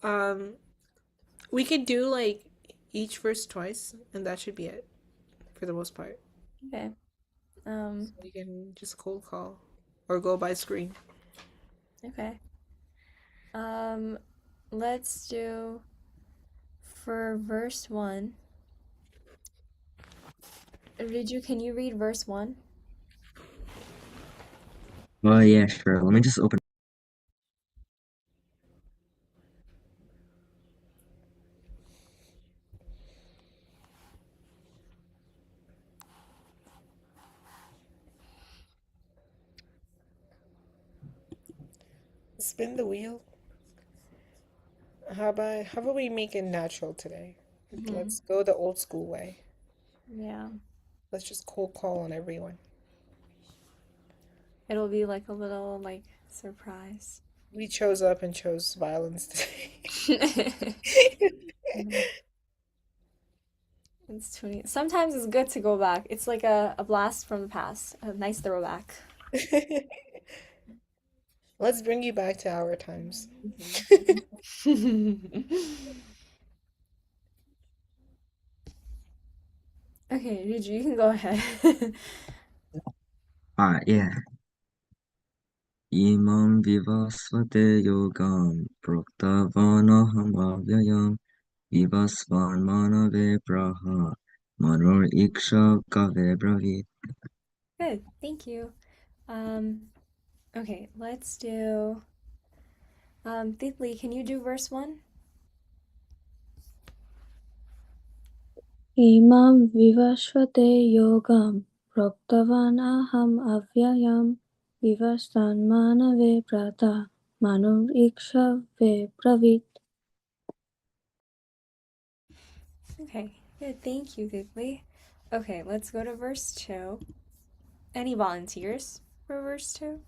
we could do like each verse twice, and that should be it for the most part. Okay. Um, So you can just cold call or go by screen. okay. Um, let's do for verse 1. Riju, can you read verse 1? Yeah, sure. Let me just open. Spin the wheel. How about we make it natural today? Hmm. Let's go the old school way. Yeah. Let's just cold call on everyone. It'll be like a little like surprise. We chose up and chose violence today. Mhm. It's 20. Sometimes it's good to go back. It's like a blast from the past, a nice throwback. Let's bring you back to our times. Mhm. Okay, Riju, you can go ahead. Yeah. Imam vivasvate yogam proktavanaham avyayam vivasvan manave praha manor iksha kave bravit. Good, thank you. Um, okay, let's do Thitli, can you do verse 1? इमां विवस्वते योगं प्रोक्तवान् अहम् अव्ययं विवस्वान्मानवे प्रातः मनुरीक्ष्वे ब्रवीत् Okay, good, thank you, Thitli. Okay, let's go to verse 2. Any volunteers for verse 2?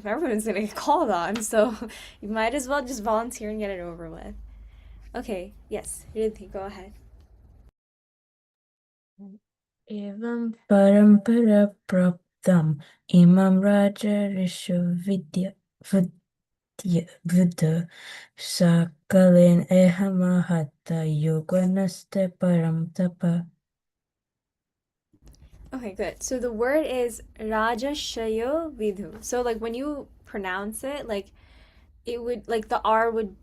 Everyone's gonna get called on, so you might as well just volunteer and get it over with. Okay, yes, Riddhi, go ahead. एवं परम्परा प्राप्तम् इमं राजर्षिविद्य बुद्ध सकलेन अहमहत योगनस्ते परं तप Okay, good. So the word is Rajashayo Vidhu. So like when you pronounce it, like it would like the R would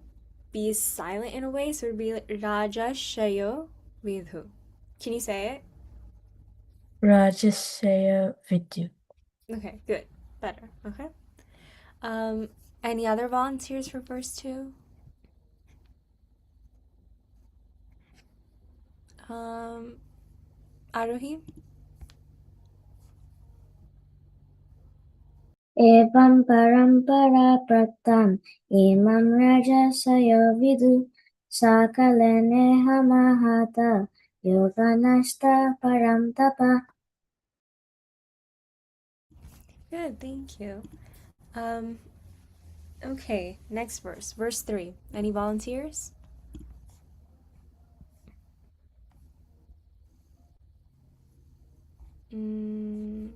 be silent in a way, so it would be like Rajashayo Vidhu. Can you say it? Rajasaya Vidyu. Okay, good. Better. Okay. Any other volunteers for verse 2? Um, Aruhi? एवं परम्परा प्रथम इमं रजसयो विदु सकलेनेह महत योगनश्च परं तप. Good, thank you. Um, okay, next verse. Verse 3. Any volunteers? Mm,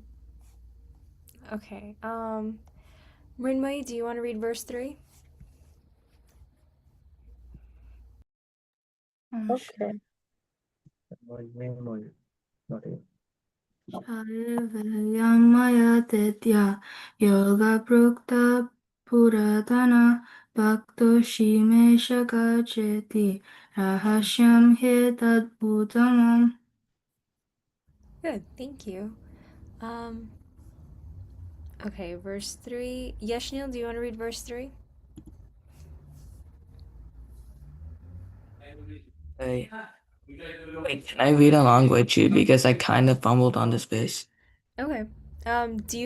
okay. Rinmei, do you want to read verse 3? Okay. Shaivyam maya tetya yoga prukta puratana bhaktoshi me shakacheti rahasyam he tadbhutamam. Good, thank you. Um, okay, verse 3. Yashnil, do you want to read verse 3? Hey, wait, can I read along with you because I kind of fumbled on this base? Okay. Do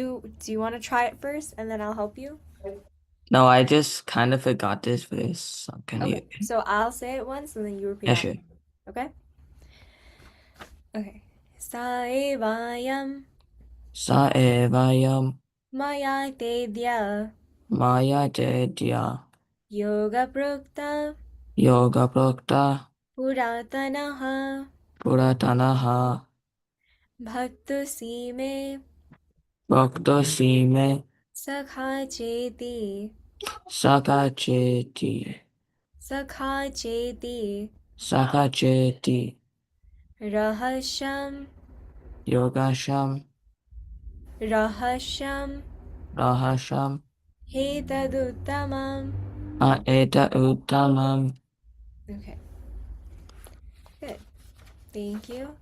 you want to try it first and then I'll help you? No, I just kind of forgot this base. So can you? Okay. So I'll say it once and then you repeat Yeah, after sure. me. Okay? Okay. Saevayam Sa evayam maya tedya maya jedya yoga prukta yoga prokta puratanaha puratanaha bhaktusi me bhakto sime sakha cheti sakacheti sakha cheti sakacheti rahasham yogasham rahasham rahasham hetaduttamam. aeta uttamam. Okay, good. Thank you.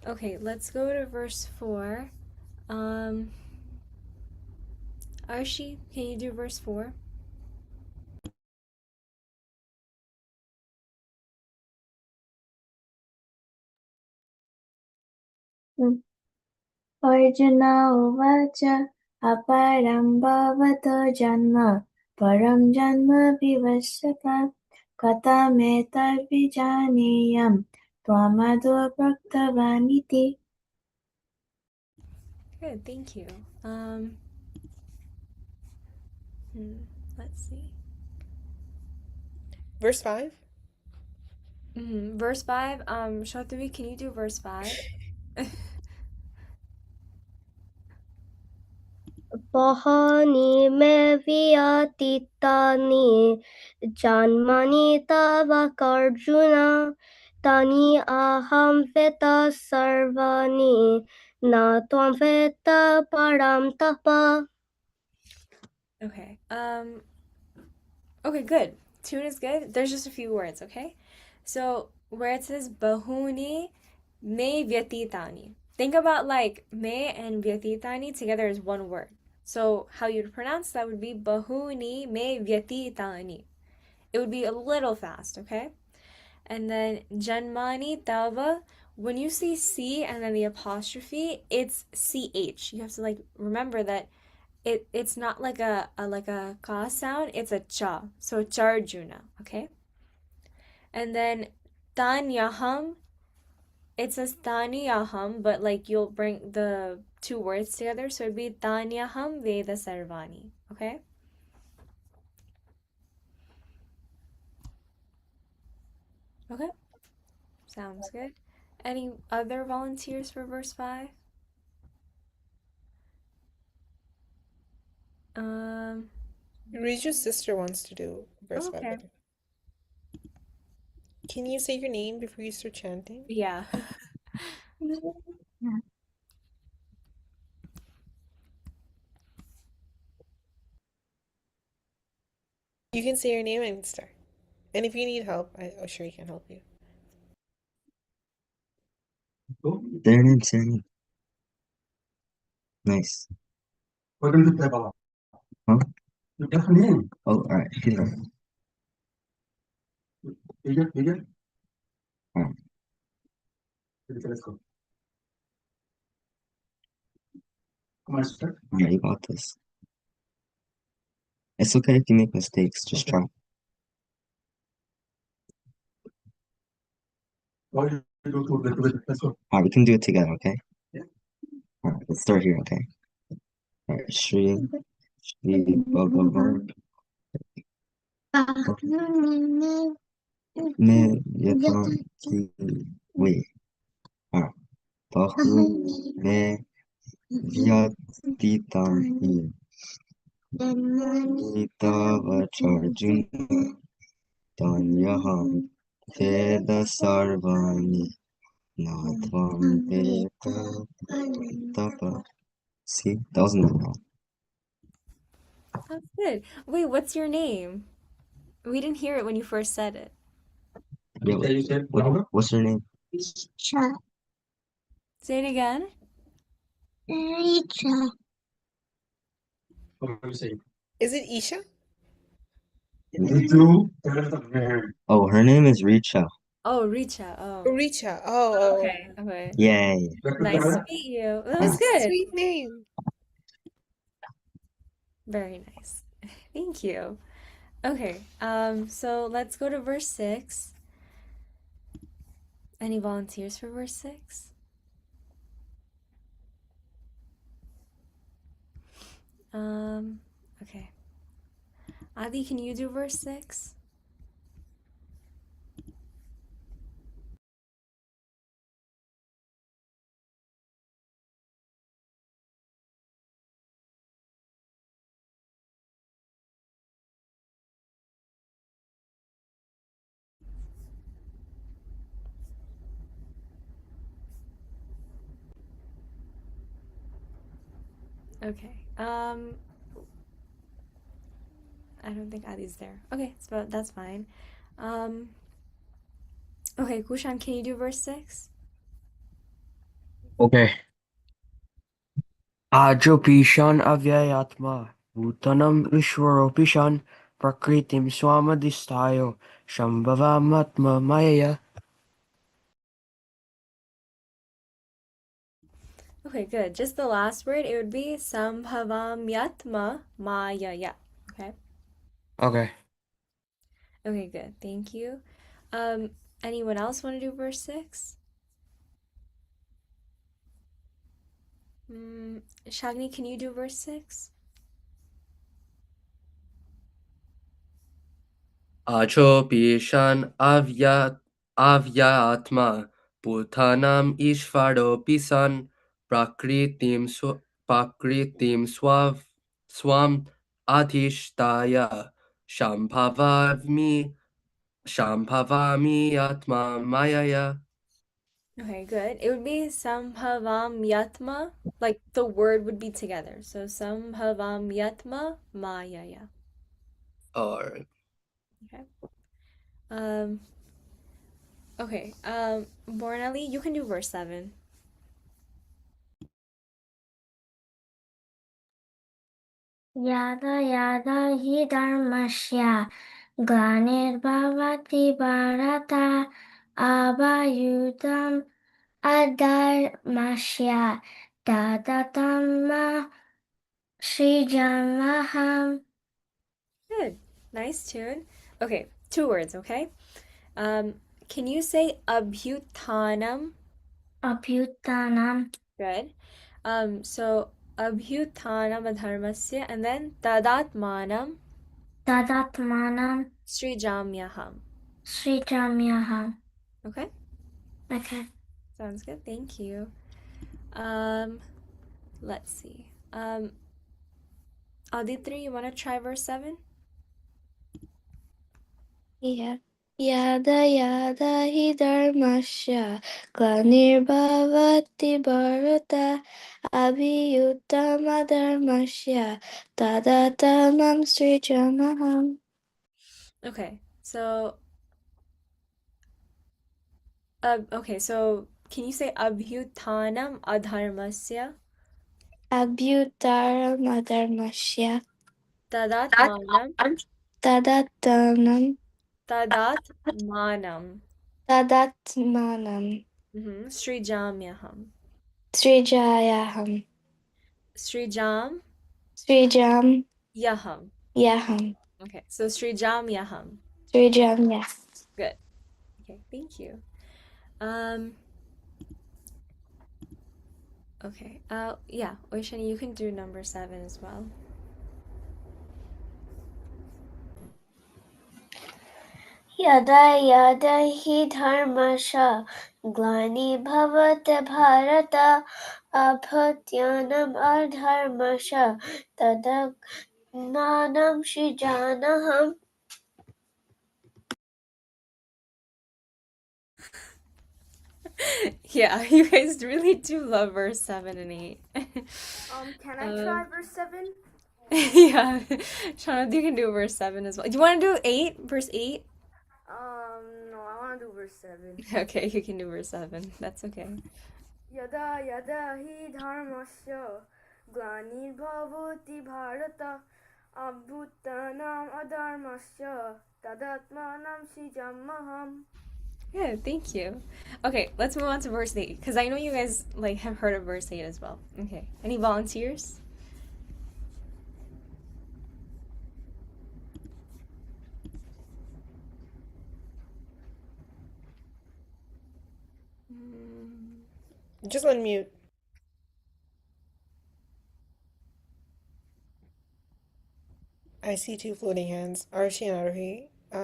Okay, let's go to verse 4. Um, Arshi, can you do verse 4? Arjun उवाच अपरं भवतो जन्म परं जन्म विवस्वतात् कथमेतद्विजानीयं त्वमदो प्रोक्तवानिति. Good, thank you. Um, hmm, let's see. Verse 5. Verse 5. Shatavi, can you do verse 5? बहूनि मे व्यतीतानि जन्मनि तव अर्जुन तानि अहं वेद सर्वाणि न त्वं वेत्त परं तप. Okay. Okay, good. Tune is good. There's just a few words, okay? So where it says bahuni me vyatitani. Think about like me and vyatitani together as one word. So how you'd pronounce that would be bahuni me vyatitani. It would be a little fast, okay? And then janmani tava. When you see C and then the apostrophe, it's CH. You have to like remember that it's not like a ka sound, it's a cha. So charjuna, okay? And then tanyaham, it says taniyaham, but like you'll bring the two words together, so it'd be tanyaham veda sarvani, okay? Okay, sounds good. Any other volunteers for verse 5? Um, Riju's sister wants to do verse 5 okay. with her. Can you say your name before you start chanting? Yeah. You can say your name and start. And if you need help, I'm sure he can help you. Their name's Sandy. Nice. Huh? Oh, alright. Alright. Yeah, you got this. It's okay if you make mistakes. Just try. Alright, we can do it together, okay? Alright, let's start here, okay? Alright, Shri Bhagavan Me Yatan Ki Wait. Alright. Bahu Me Vyatitam Hi Gita Vacharjuna Tanyaham Veda Sarvani Natvam Veda Tapa. See, that wasn't that wrong. That's good. Wait, what's your name? We didn't hear it when you first said it. Yeah, what's your name? Say it again. Is it Isha? Oh, her name is Richa. Oh, Richa. Oh, Richa. Oh. okay. Okay. Yay. Nice to meet you. That was That's a good. sweet name. Very nice. Thank you. Okay. So let's go to verse 6. Any volunteers for verse 6? Okay. Adi, can you do verse 6? Okay. I don't think Adi's there. Okay, so that's fine. Um, okay, Kushan, can you do verse 6? Okay. Ajopishan avyayatma bhutanam ishwaropishan prakritim swamadhistayo shambhavamatma maya. Okay, good. Just the last word, it would be sambhavamyatma mayaya. Okay? Okay. Okay, good. Thank you. Um, anyone else want to do verse 6? Shagni, can you do verse 6? Achopishan avyatma bhutanam ishvaropisan prakritim swam adhishtaya shambhavami atma mayaya. Okay, good. It would be sambhavamyatma, like the word would be together. So sambhavamyatma mayaya. Or Okay. Um, okay. Bornali, you can do verse 7. Yada yada hi dharmasya glanirvavati bharata abhayudam adharmasya tadatamma srijamaham Good. Nice tune. Okay, 2 words, okay? Can you say abhyutanam? abhyutanam Good. So abhyutanam adharmasya and then tadatmanam tadatmanam srijamyaham. srijamyaham. Okay? Okay. Sounds good. Thank you. Um, let's see. Aditri, you want to try verse 7? Yeah. Yada yada hi dharmasya glanirvavati bharata abhiyuttama dharmasya tadatamam srijamaham. Okay. So can you say abhyutanam adharmasya? abhyudayamadharmasya Tadatmanam. tadatmanam Tadatmanam. tadatmanam Srijamyaham. srijayaham Srijam srijam Yaham. yaham Okay, so Srijam Yaham. srijam yah. Good. Okay, thank you. Um, okay. Yeah, Oishani, you can do number 7 as well. यदा यदा हि धर्मस्य ग्लानिर्भवति Bharat अभ्युत्थानम् अधर्मस्य तदात्मानं सृजाम्यहम्. Yeah, you guys really do love verse 7 and 8. Can I try verse 7? Yeah, Shauna, you can do verse 7 as well. Do you want to do 8? Verse 8? No, I want to do verse 7. Okay, you can do verse 7. That's okay. Yada yada hi dharmasya glanirбhavati bharata abhutanam adharmasya tadatmanam sijamaham. Good, thank you. Okay, let's move on to verse 8 because I know you guys like have heard of verse 8 as well. Okay, any volunteers? Just unmute. I see 2 floating hands. Arshi and Arohi. I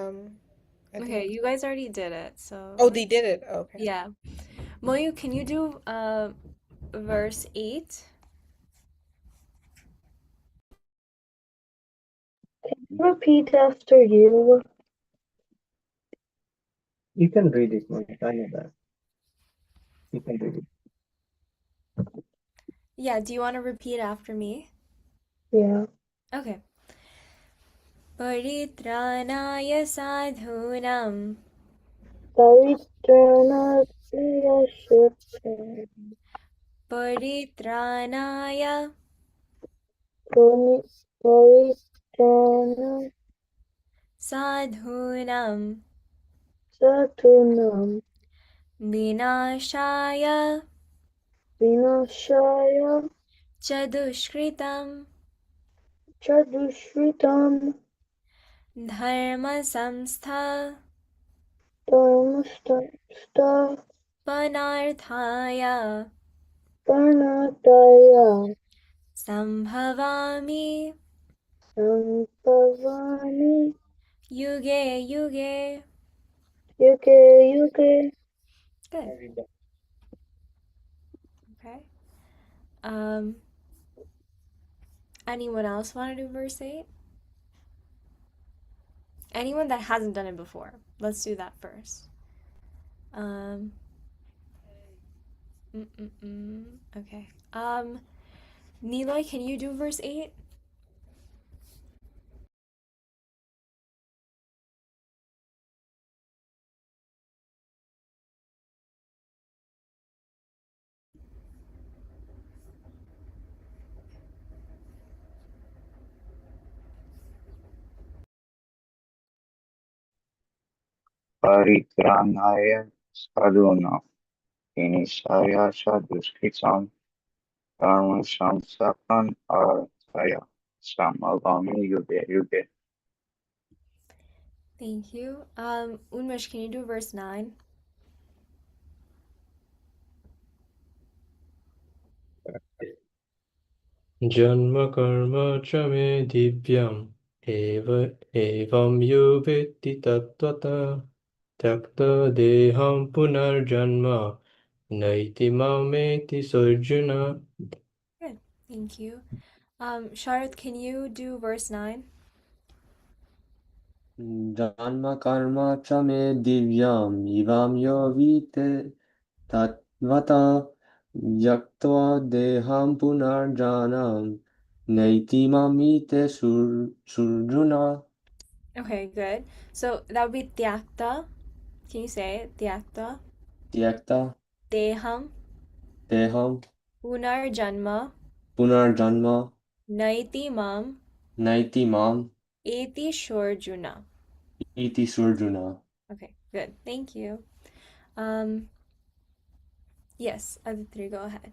Okay, think. you guys already did it, so Oh, they did it. Okay. yeah. Moyu, can you do verse 8? Repeat after you. You can read it, Monica. I know that. You can read it. Yeah, do you want to repeat after me? Yeah. Okay. Paritranaaya sadhunam Paritranaaya Paritranaaya Paritana sadhunam Satunam Vinashaya Vinashaya Chadushkritam Chadushritam Dharma Samstha Dharmastha Panarthaya Parnataya Sambhavami Sampavani Yuge Yuge. Yuge Yuge. Good. Okay. Um, anyone else want to do verse 8? Anyone that hasn't done it before. Let's do that first. Um, okay. Niloy, can you do verse 8? Paritranaaya sadhunam vinashaya dushkritam dharma samsapan arthaya samavami yuge yuge. Thank you. Unmesh, can you do verse 9? जन्म कर्म च मे दिव्यम् एवं यो वेत्ति तत्त्वतः त्यक्तदेहं पुनर्जन्म नैति मामेति सोऽर्जुन. Good. Thank you. Sharad, can you do verse 9? जन्म कर्म च मे दिव्यम् इवां यो वीते तत्त्वता त्यक्त्वा देहं पुनर्जन्म नैति मामिते सुर्जुना. Okay, good. So that would be tyakta. Can you say it? Tyakta. त्यक्ता Deham. देहं Punar Janma. punarjanma naiti mam naiti mam eti shorjuna. iti surjuna. Okay, good. Thank you. Um, yes, other three, go ahead.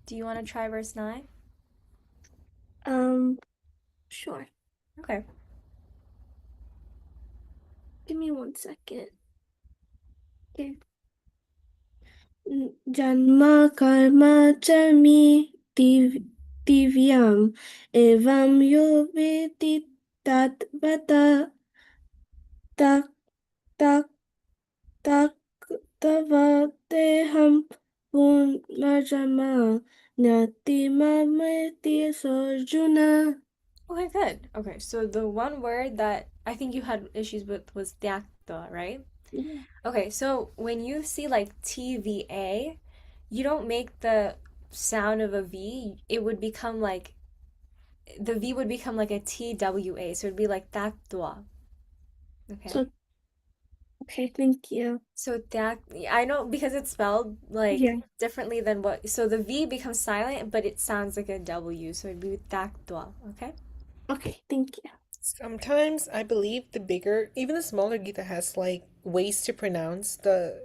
Do you want to try verse 9? Sure. Okay. Give me 1 second. Okay. Janma karma cha mi divyam evam yo vedi tatvata tak tak tak tavateham punarjama nyati mameti sarjuna. Okay, good. Okay, so the one word that I think you had issues with was tyakta, right? Yeah. Okay, so when you see like TVA, you don't make the sound of a V. It would become like the V would become like a TWA, so it'd be like taktwa. Okay. So, okay, thank you. So that I know because it's spelled like Yeah. differently than what so the V becomes silent, but it sounds like a W, so it'd be taktwa, okay? Okay, thank you. Sometimes I believe the bigger, even the smaller Gita has like ways to pronounce the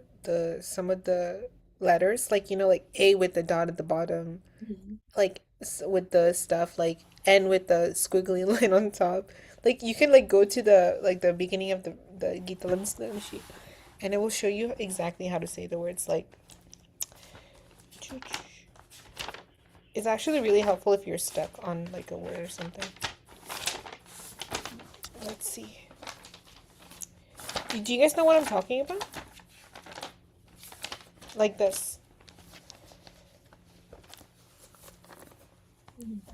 some of the letters, like you know, like A with the dot at the bottom, like with the stuff like N with the squiggly line on top. Like you can like go to the beginning of the Gita sheet, and it will show you exactly how to say the words. Like it's actually really helpful if you're stuck on like a word or something. Let's see. Do you guys know what I'm talking about? Like this.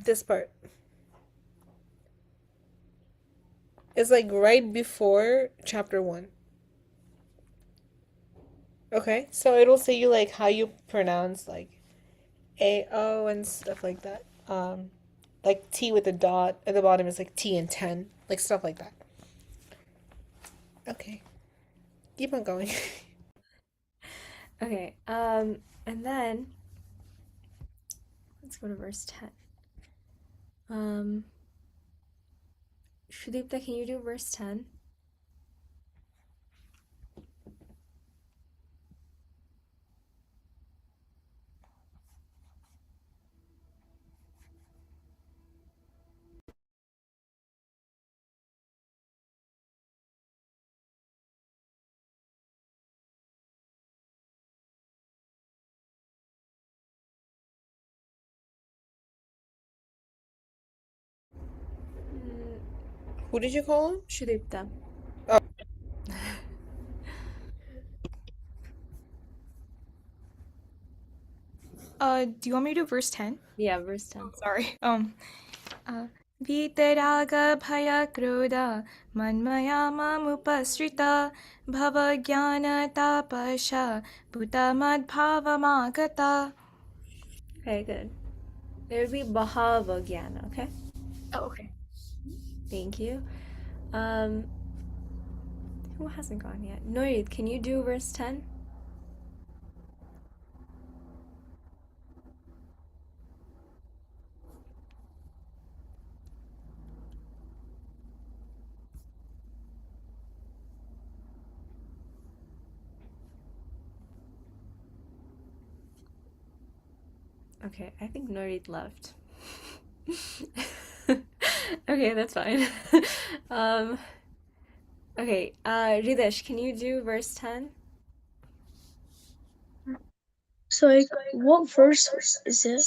This part. It's like right before chapter 1. Okay, so it'll say you like how you pronounce like A-O and stuff like that. Like T with a dot at the bottom is like T and 10, like stuff like that. Okay, keep on going. Okay, and then let's go to verse 10. Shudipta, can you do verse 10? Who did you call him? Shudipta. Oh. Do you want me to do verse 10? Yeah, verse 10. Oh, sorry. Vitaraga bhaya krodha manmaya mamupasrita bhavagyana tapasha bhutamadbhavamagata. Okay, good. It would be Bahava Gyana, okay? Oh, okay. Thank you. Um, who hasn't gone yet? Norid, can you do verse 10? Okay, I think Norid left. Okay, that's fine. um, okay, Ridesh, can you do verse 10? So, like, what verse is it?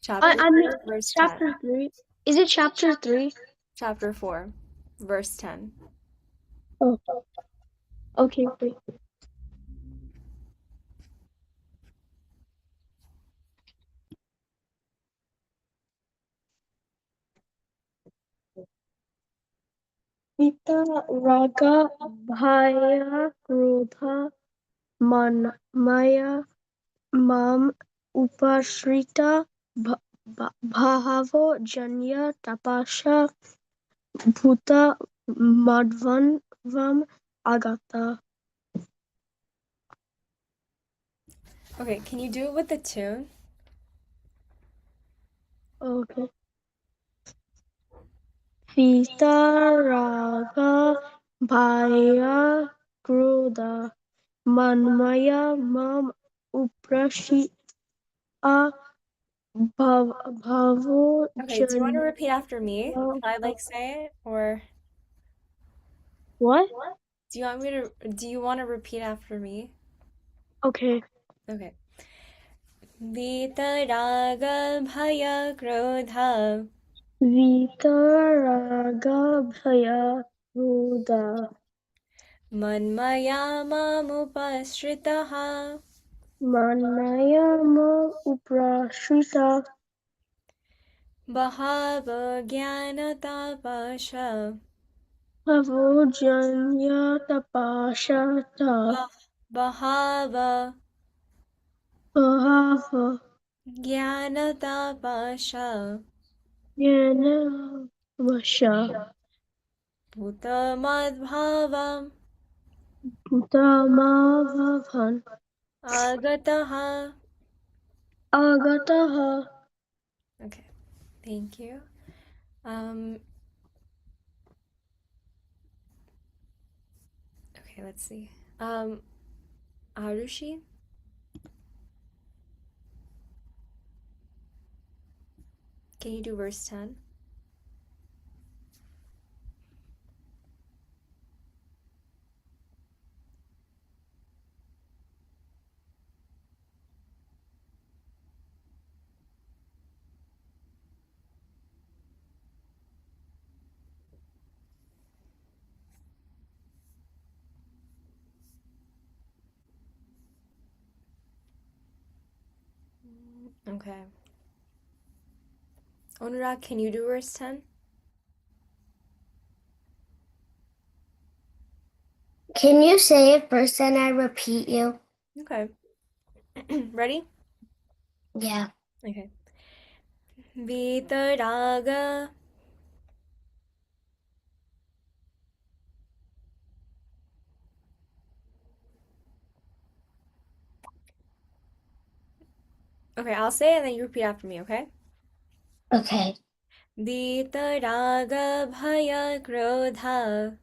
Chapter I mean, 4, verse 10. chapter 3. Is it chapter 3? Chapter 4, verse 10. Oh, okay, wait. Vita raga bhaya krodha man maya mam upashrita bhavo janya tapasha bhuta Madhvanvam Agata. Okay, can you do it with the tune? Okay. Vitaraga Bhaya Krodha Manmaya Mam Uprashi A Bhavo Okay, do you want to Janya. repeat after me if I like say it, or What? do you want to repeat after me? Okay. Okay. Vitaraga bhaya krodha Vitaraga Bhaya Krodha manmaya mamupashritaha Manmaya Mam Uprashita bahava jnanatapasha Bhavo Janya Tapashata bahava Bhava jnanatapasha Yana Vasha bhutamadbhavam Bhutamavan agataha. Agataha. Okay, thank you. Okay, let's see. Arushi, can you do verse 10? Okay. Onurag, can you do verse 10? Can you say it first and I repeat you? Okay. Ready? Yeah. Okay. Vitaraga. Okay, I'll say it and then you repeat after me, okay? Okay. Vitaraga bhaya krodha.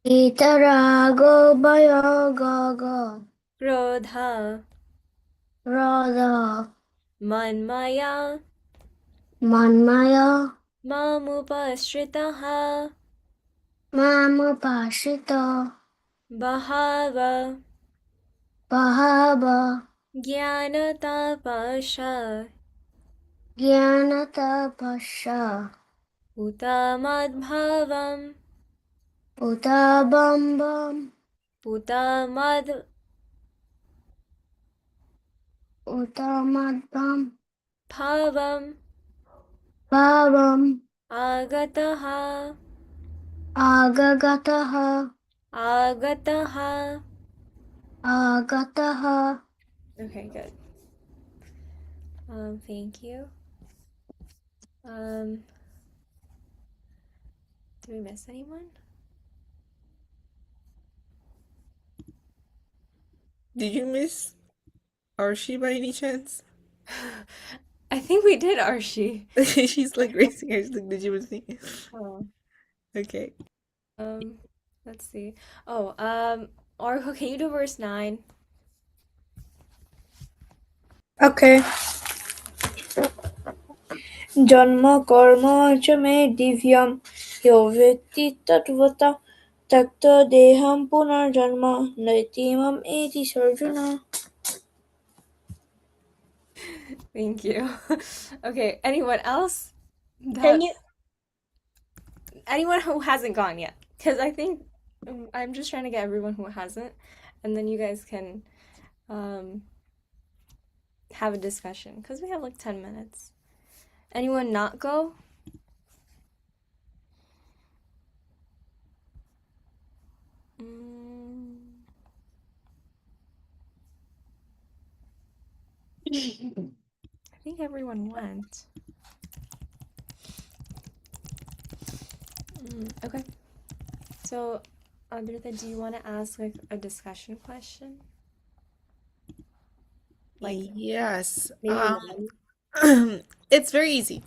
Itarago Bayogago Krodha. Radha Manmaya. Manmaya Mamupashritaha. Mamupashita Bahava. Bahaba Jnanatapasha. Jnanatapasha Bhutamadbhavam. Utabambam Bhutamad. Utamadbam Bhavam. Bhavam Agataha. Agagataha Agataha. Agataha. Okay, good. Thank you. Did we miss anyone? Did you miss Archie by any chance? I think we did, Archie. She's like raising her. She's like, did you miss me? Oh. Okay. Let's see. Oh, Oracle, can you do verse 9? Okay. Janma karma च मे दिव्यम यो वेत्ति तत्वता त्यक्त देहम पुनर्जन्म नैतिमम एति सर्जुना. Thank you. Okay, anyone else? Can you? Anyone who hasn't gone yet? Because I think I'm just trying to get everyone who hasn't, and then you guys can have a discussion because we have like 10 minutes. Anyone not go? I think everyone went. Okay. So, Adrita, do you want to ask like a discussion question? Like Yes. maybe one? It's very easy.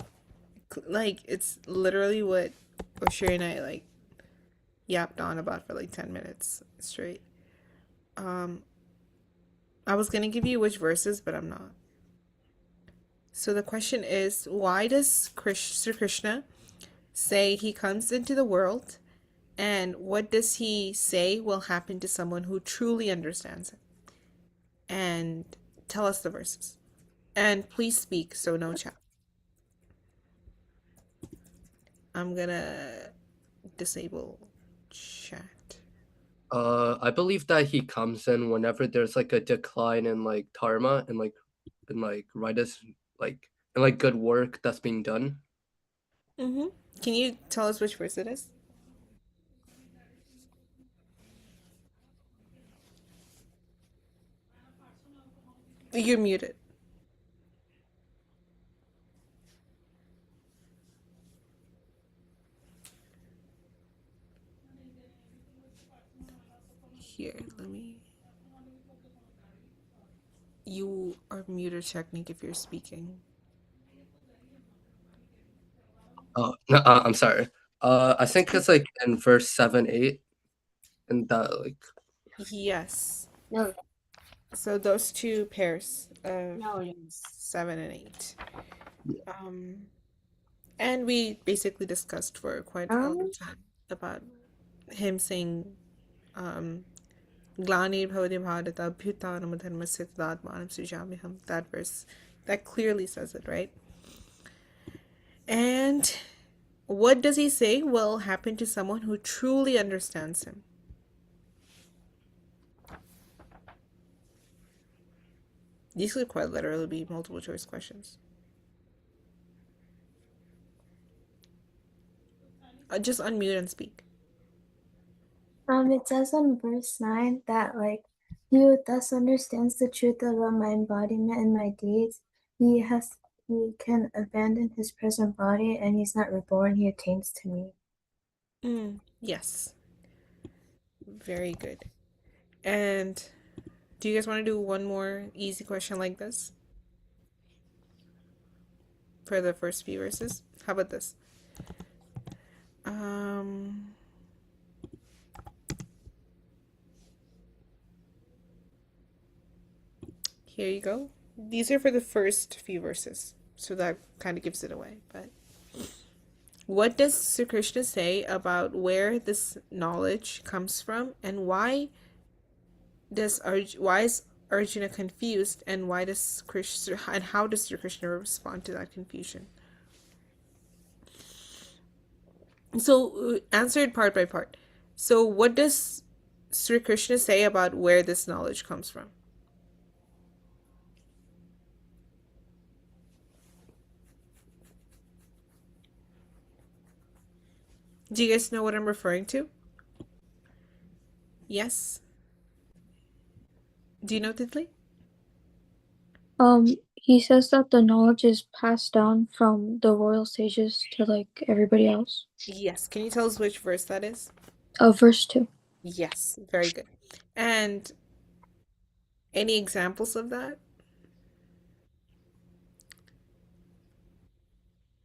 Like it's literally what Oshiri and I like yapped on about for like 10 minutes straight. Um I was gonna give you which verses, but I'm not. So the question is, why does Sri Krishna say he comes into the world, and what does he say will happen to someone who truly understands it? And tell us the verses. And please speak, so no chat. I'm gonna disable chat. I believe that he comes in whenever there's like a decline in like dharma and like righteous like and like good work that's being done. Mm-hmm. Can you tell us which verse it is? You're muted. Here, let me. You are muted, technique, if you're speaking. Oh, no, I'm sorry. I think it's like in verse 7, 8, and that like Yes. No. So those two pairs of No. 7 and 8. And we basically discussed for quite a long time about him saying, Glani bhavati bharata bhutanam dharmasya tadatmanam sujamiham. That verse, that clearly says it, right? And what does he say will happen to someone who truly understands him? These could quite literally be multiple choice questions. Just unmute and speak. It says on verse 9 that like he who thus understands the truth about my embodiment and my deeds, he can abandon his present body and he's not reborn, he attains to me. Yes. Very good. And do you guys want to do one more easy question like this? For the first few verses? How about this? Here you go. These are for the first few verses. So that kind of gives it away. But what does Sri Krishna say about where this knowledge comes from, and why is Arjuna confused, and why does Krishna and how does Sri Krishna respond to that confusion? So answer it part by part. So what does Sri Krishna say about where this knowledge comes from? Do you guys know what I'm referring to? Yes? Do you know, Tidley? He says that the knowledge is passed down from the royal sages to like everybody else. Yes. Can you tell us which verse that is? Verse 2. Yes. Very good. And any examples of that?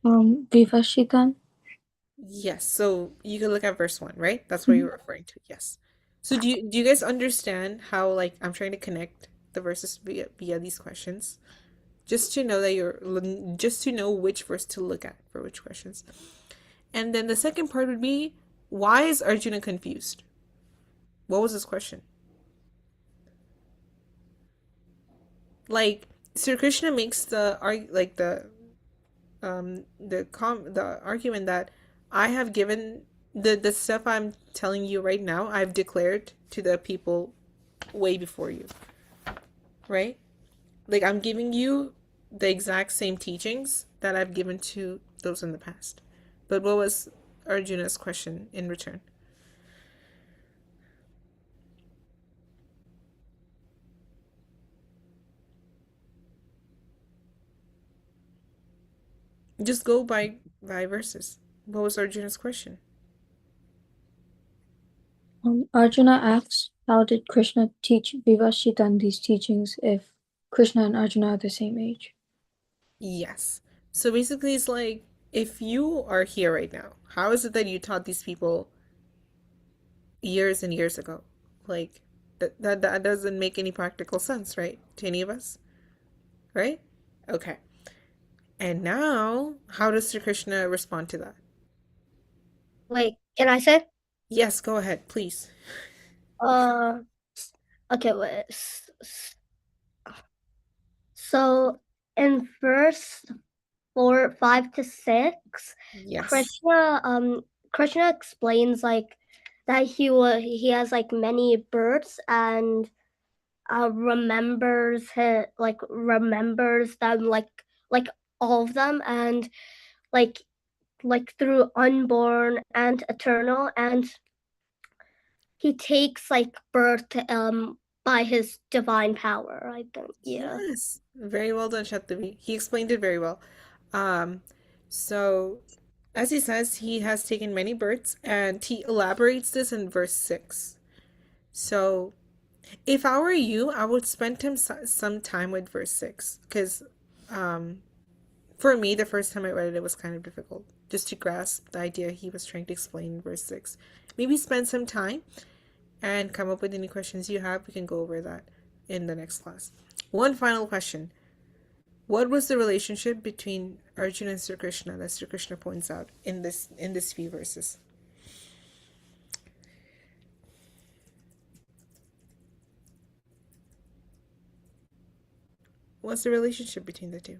Vivashitan. Yes. So you can look at verse 1, right? That's what you're referring to. Yes. So do you guys understand how like I'm trying to connect the verses via these questions? Just to know that just to know which verse to look at for which questions. And then the second part would be, why is Arjuna confused? What was his question? Like Sri Krishna makes the argument that I have given the stuff I'm telling you right now, I've declared to the people way before you. Right? Like I'm giving you the exact same teachings that I've given to those in the past. But what was Arjuna's question in return? Just go by verses. What was Arjuna's question? Arjuna asks, how did Krishna teach Vivashitan these teachings if Krishna and Arjuna are the same age? Yes. So basically, it's like, if you are here right now, how is it that you taught these people years and years ago? Like, that doesn't make any practical sense, right? To any of us, right? Okay. And now, how does Sri Krishna respond to that? Wait, can I say? Yes, go ahead, please. Okay, wait. So in verse 4, 5 to 6, Yes. Krishna explains like that he has like many births and remembers them like all of them, and like through unborn and eternal, and he takes like birth by his divine power, I think. Yeah. Yes. Very well done, Shatavi. He explained it very well. Um, so as he says, he has taken many births, and he elaborates this in verse 6. So if I were you, I would spend some time with verse 6, because for me, the first time I read it, it was kind of difficult just to grasp the idea he was trying to explain in verse 6. Maybe spend some time and come up with any questions you have. We can go over that in the next class. One final question. What was the relationship between Arjuna and Sri Krishna that Sri Krishna points out in this few verses? What's the relationship between the two?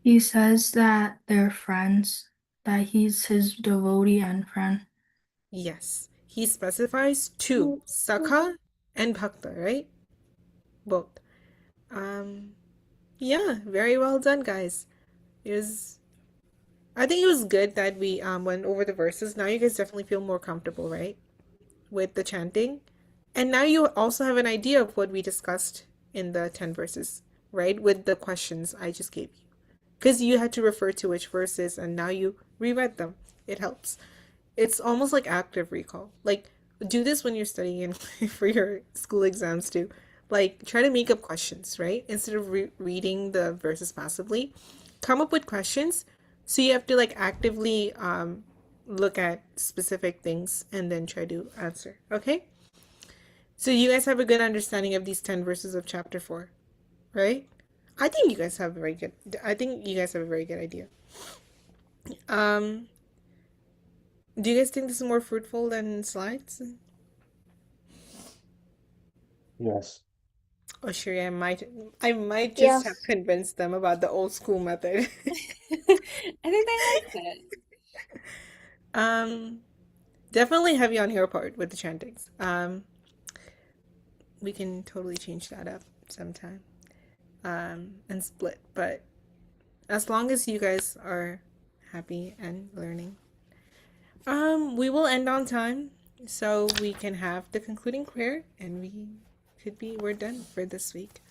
He says that they're friends, that he's his devotee and friend. Yes. He specifies two, Sakha and Bhakta, right? Both. Yeah, very well done, guys. I think it was good that we went over the verses. Now you guys definitely feel more comfortable, right? With the chanting. And now you also have an idea of what we discussed in the 10 verses, right? With the questions I just gave you. Because you had to refer to which verses and now you reread them. It helps. It's almost like active recall. Like, do this when you're studying for your school exams too. Like, try to make up questions, right? Instead of reading the verses passively, come up with questions. So you have to like actively look at specific things and then try to answer. Okay? So you guys have a good understanding of these 10 verses of chapter 4, right? I think you guys have a very good idea. Do you guys think this is more fruitful than slides? Yes. Oh, sure, I might just have convinced them about the old school method. I think they liked it. Definitely heavy on your part with the chantings. We can totally change that up sometime. And split, but as long as you guys are happy and learning. We will end on time so we can have the concluding prayer and we're done for this week.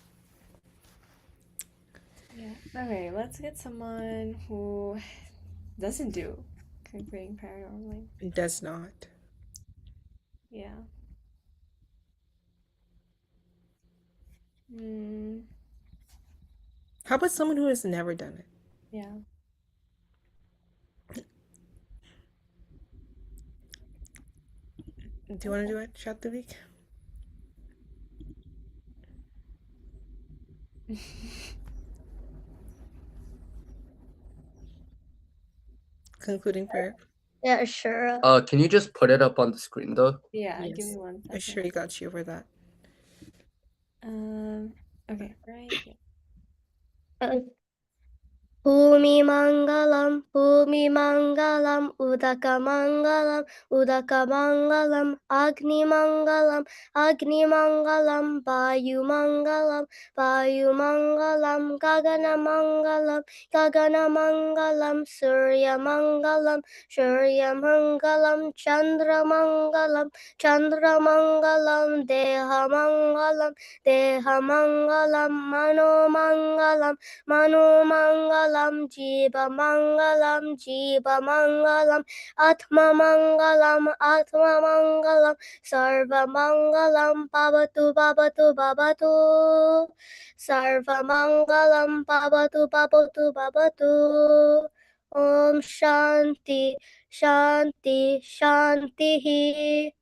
Yeah. Okay, let's get someone who doesn't do concluding prayer normally. It does not. Yeah. How about someone who has never done it? Yeah. Do you want to do it, Shatavik? Concluding prayer. Yeah, sure. Can you just put it up on the screen though? Yeah, Yes. give me 1 second. I sure got you for that. Okay, right here. Bhumi Mangalam, Udaka Mangalam, Agni Mangalam, Vayu Mangalam, Gagana Mangalam, Surya Mangalam, Chandra Mangalam, Deha Mangalam, Mano Mangalam, Jivamangalam, Jivamangalam, Atmamangalam, Atmamangalam, Sarvamangalam, Bhavatu, Bhavatu, Bhavatu, Sarvamangalam, Bhavatu, Bhavatu, Bhavatu. Om Shanti, Shanti, Shanti.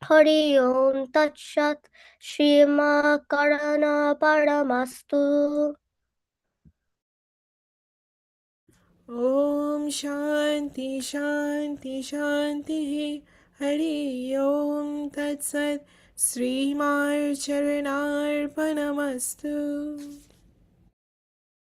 Hari Om Tat Shat, Shima Karana Paramastu. Om Shanti Shanti Shanti Hari Om Tat Sat Sri Mar Charanarpanamastu.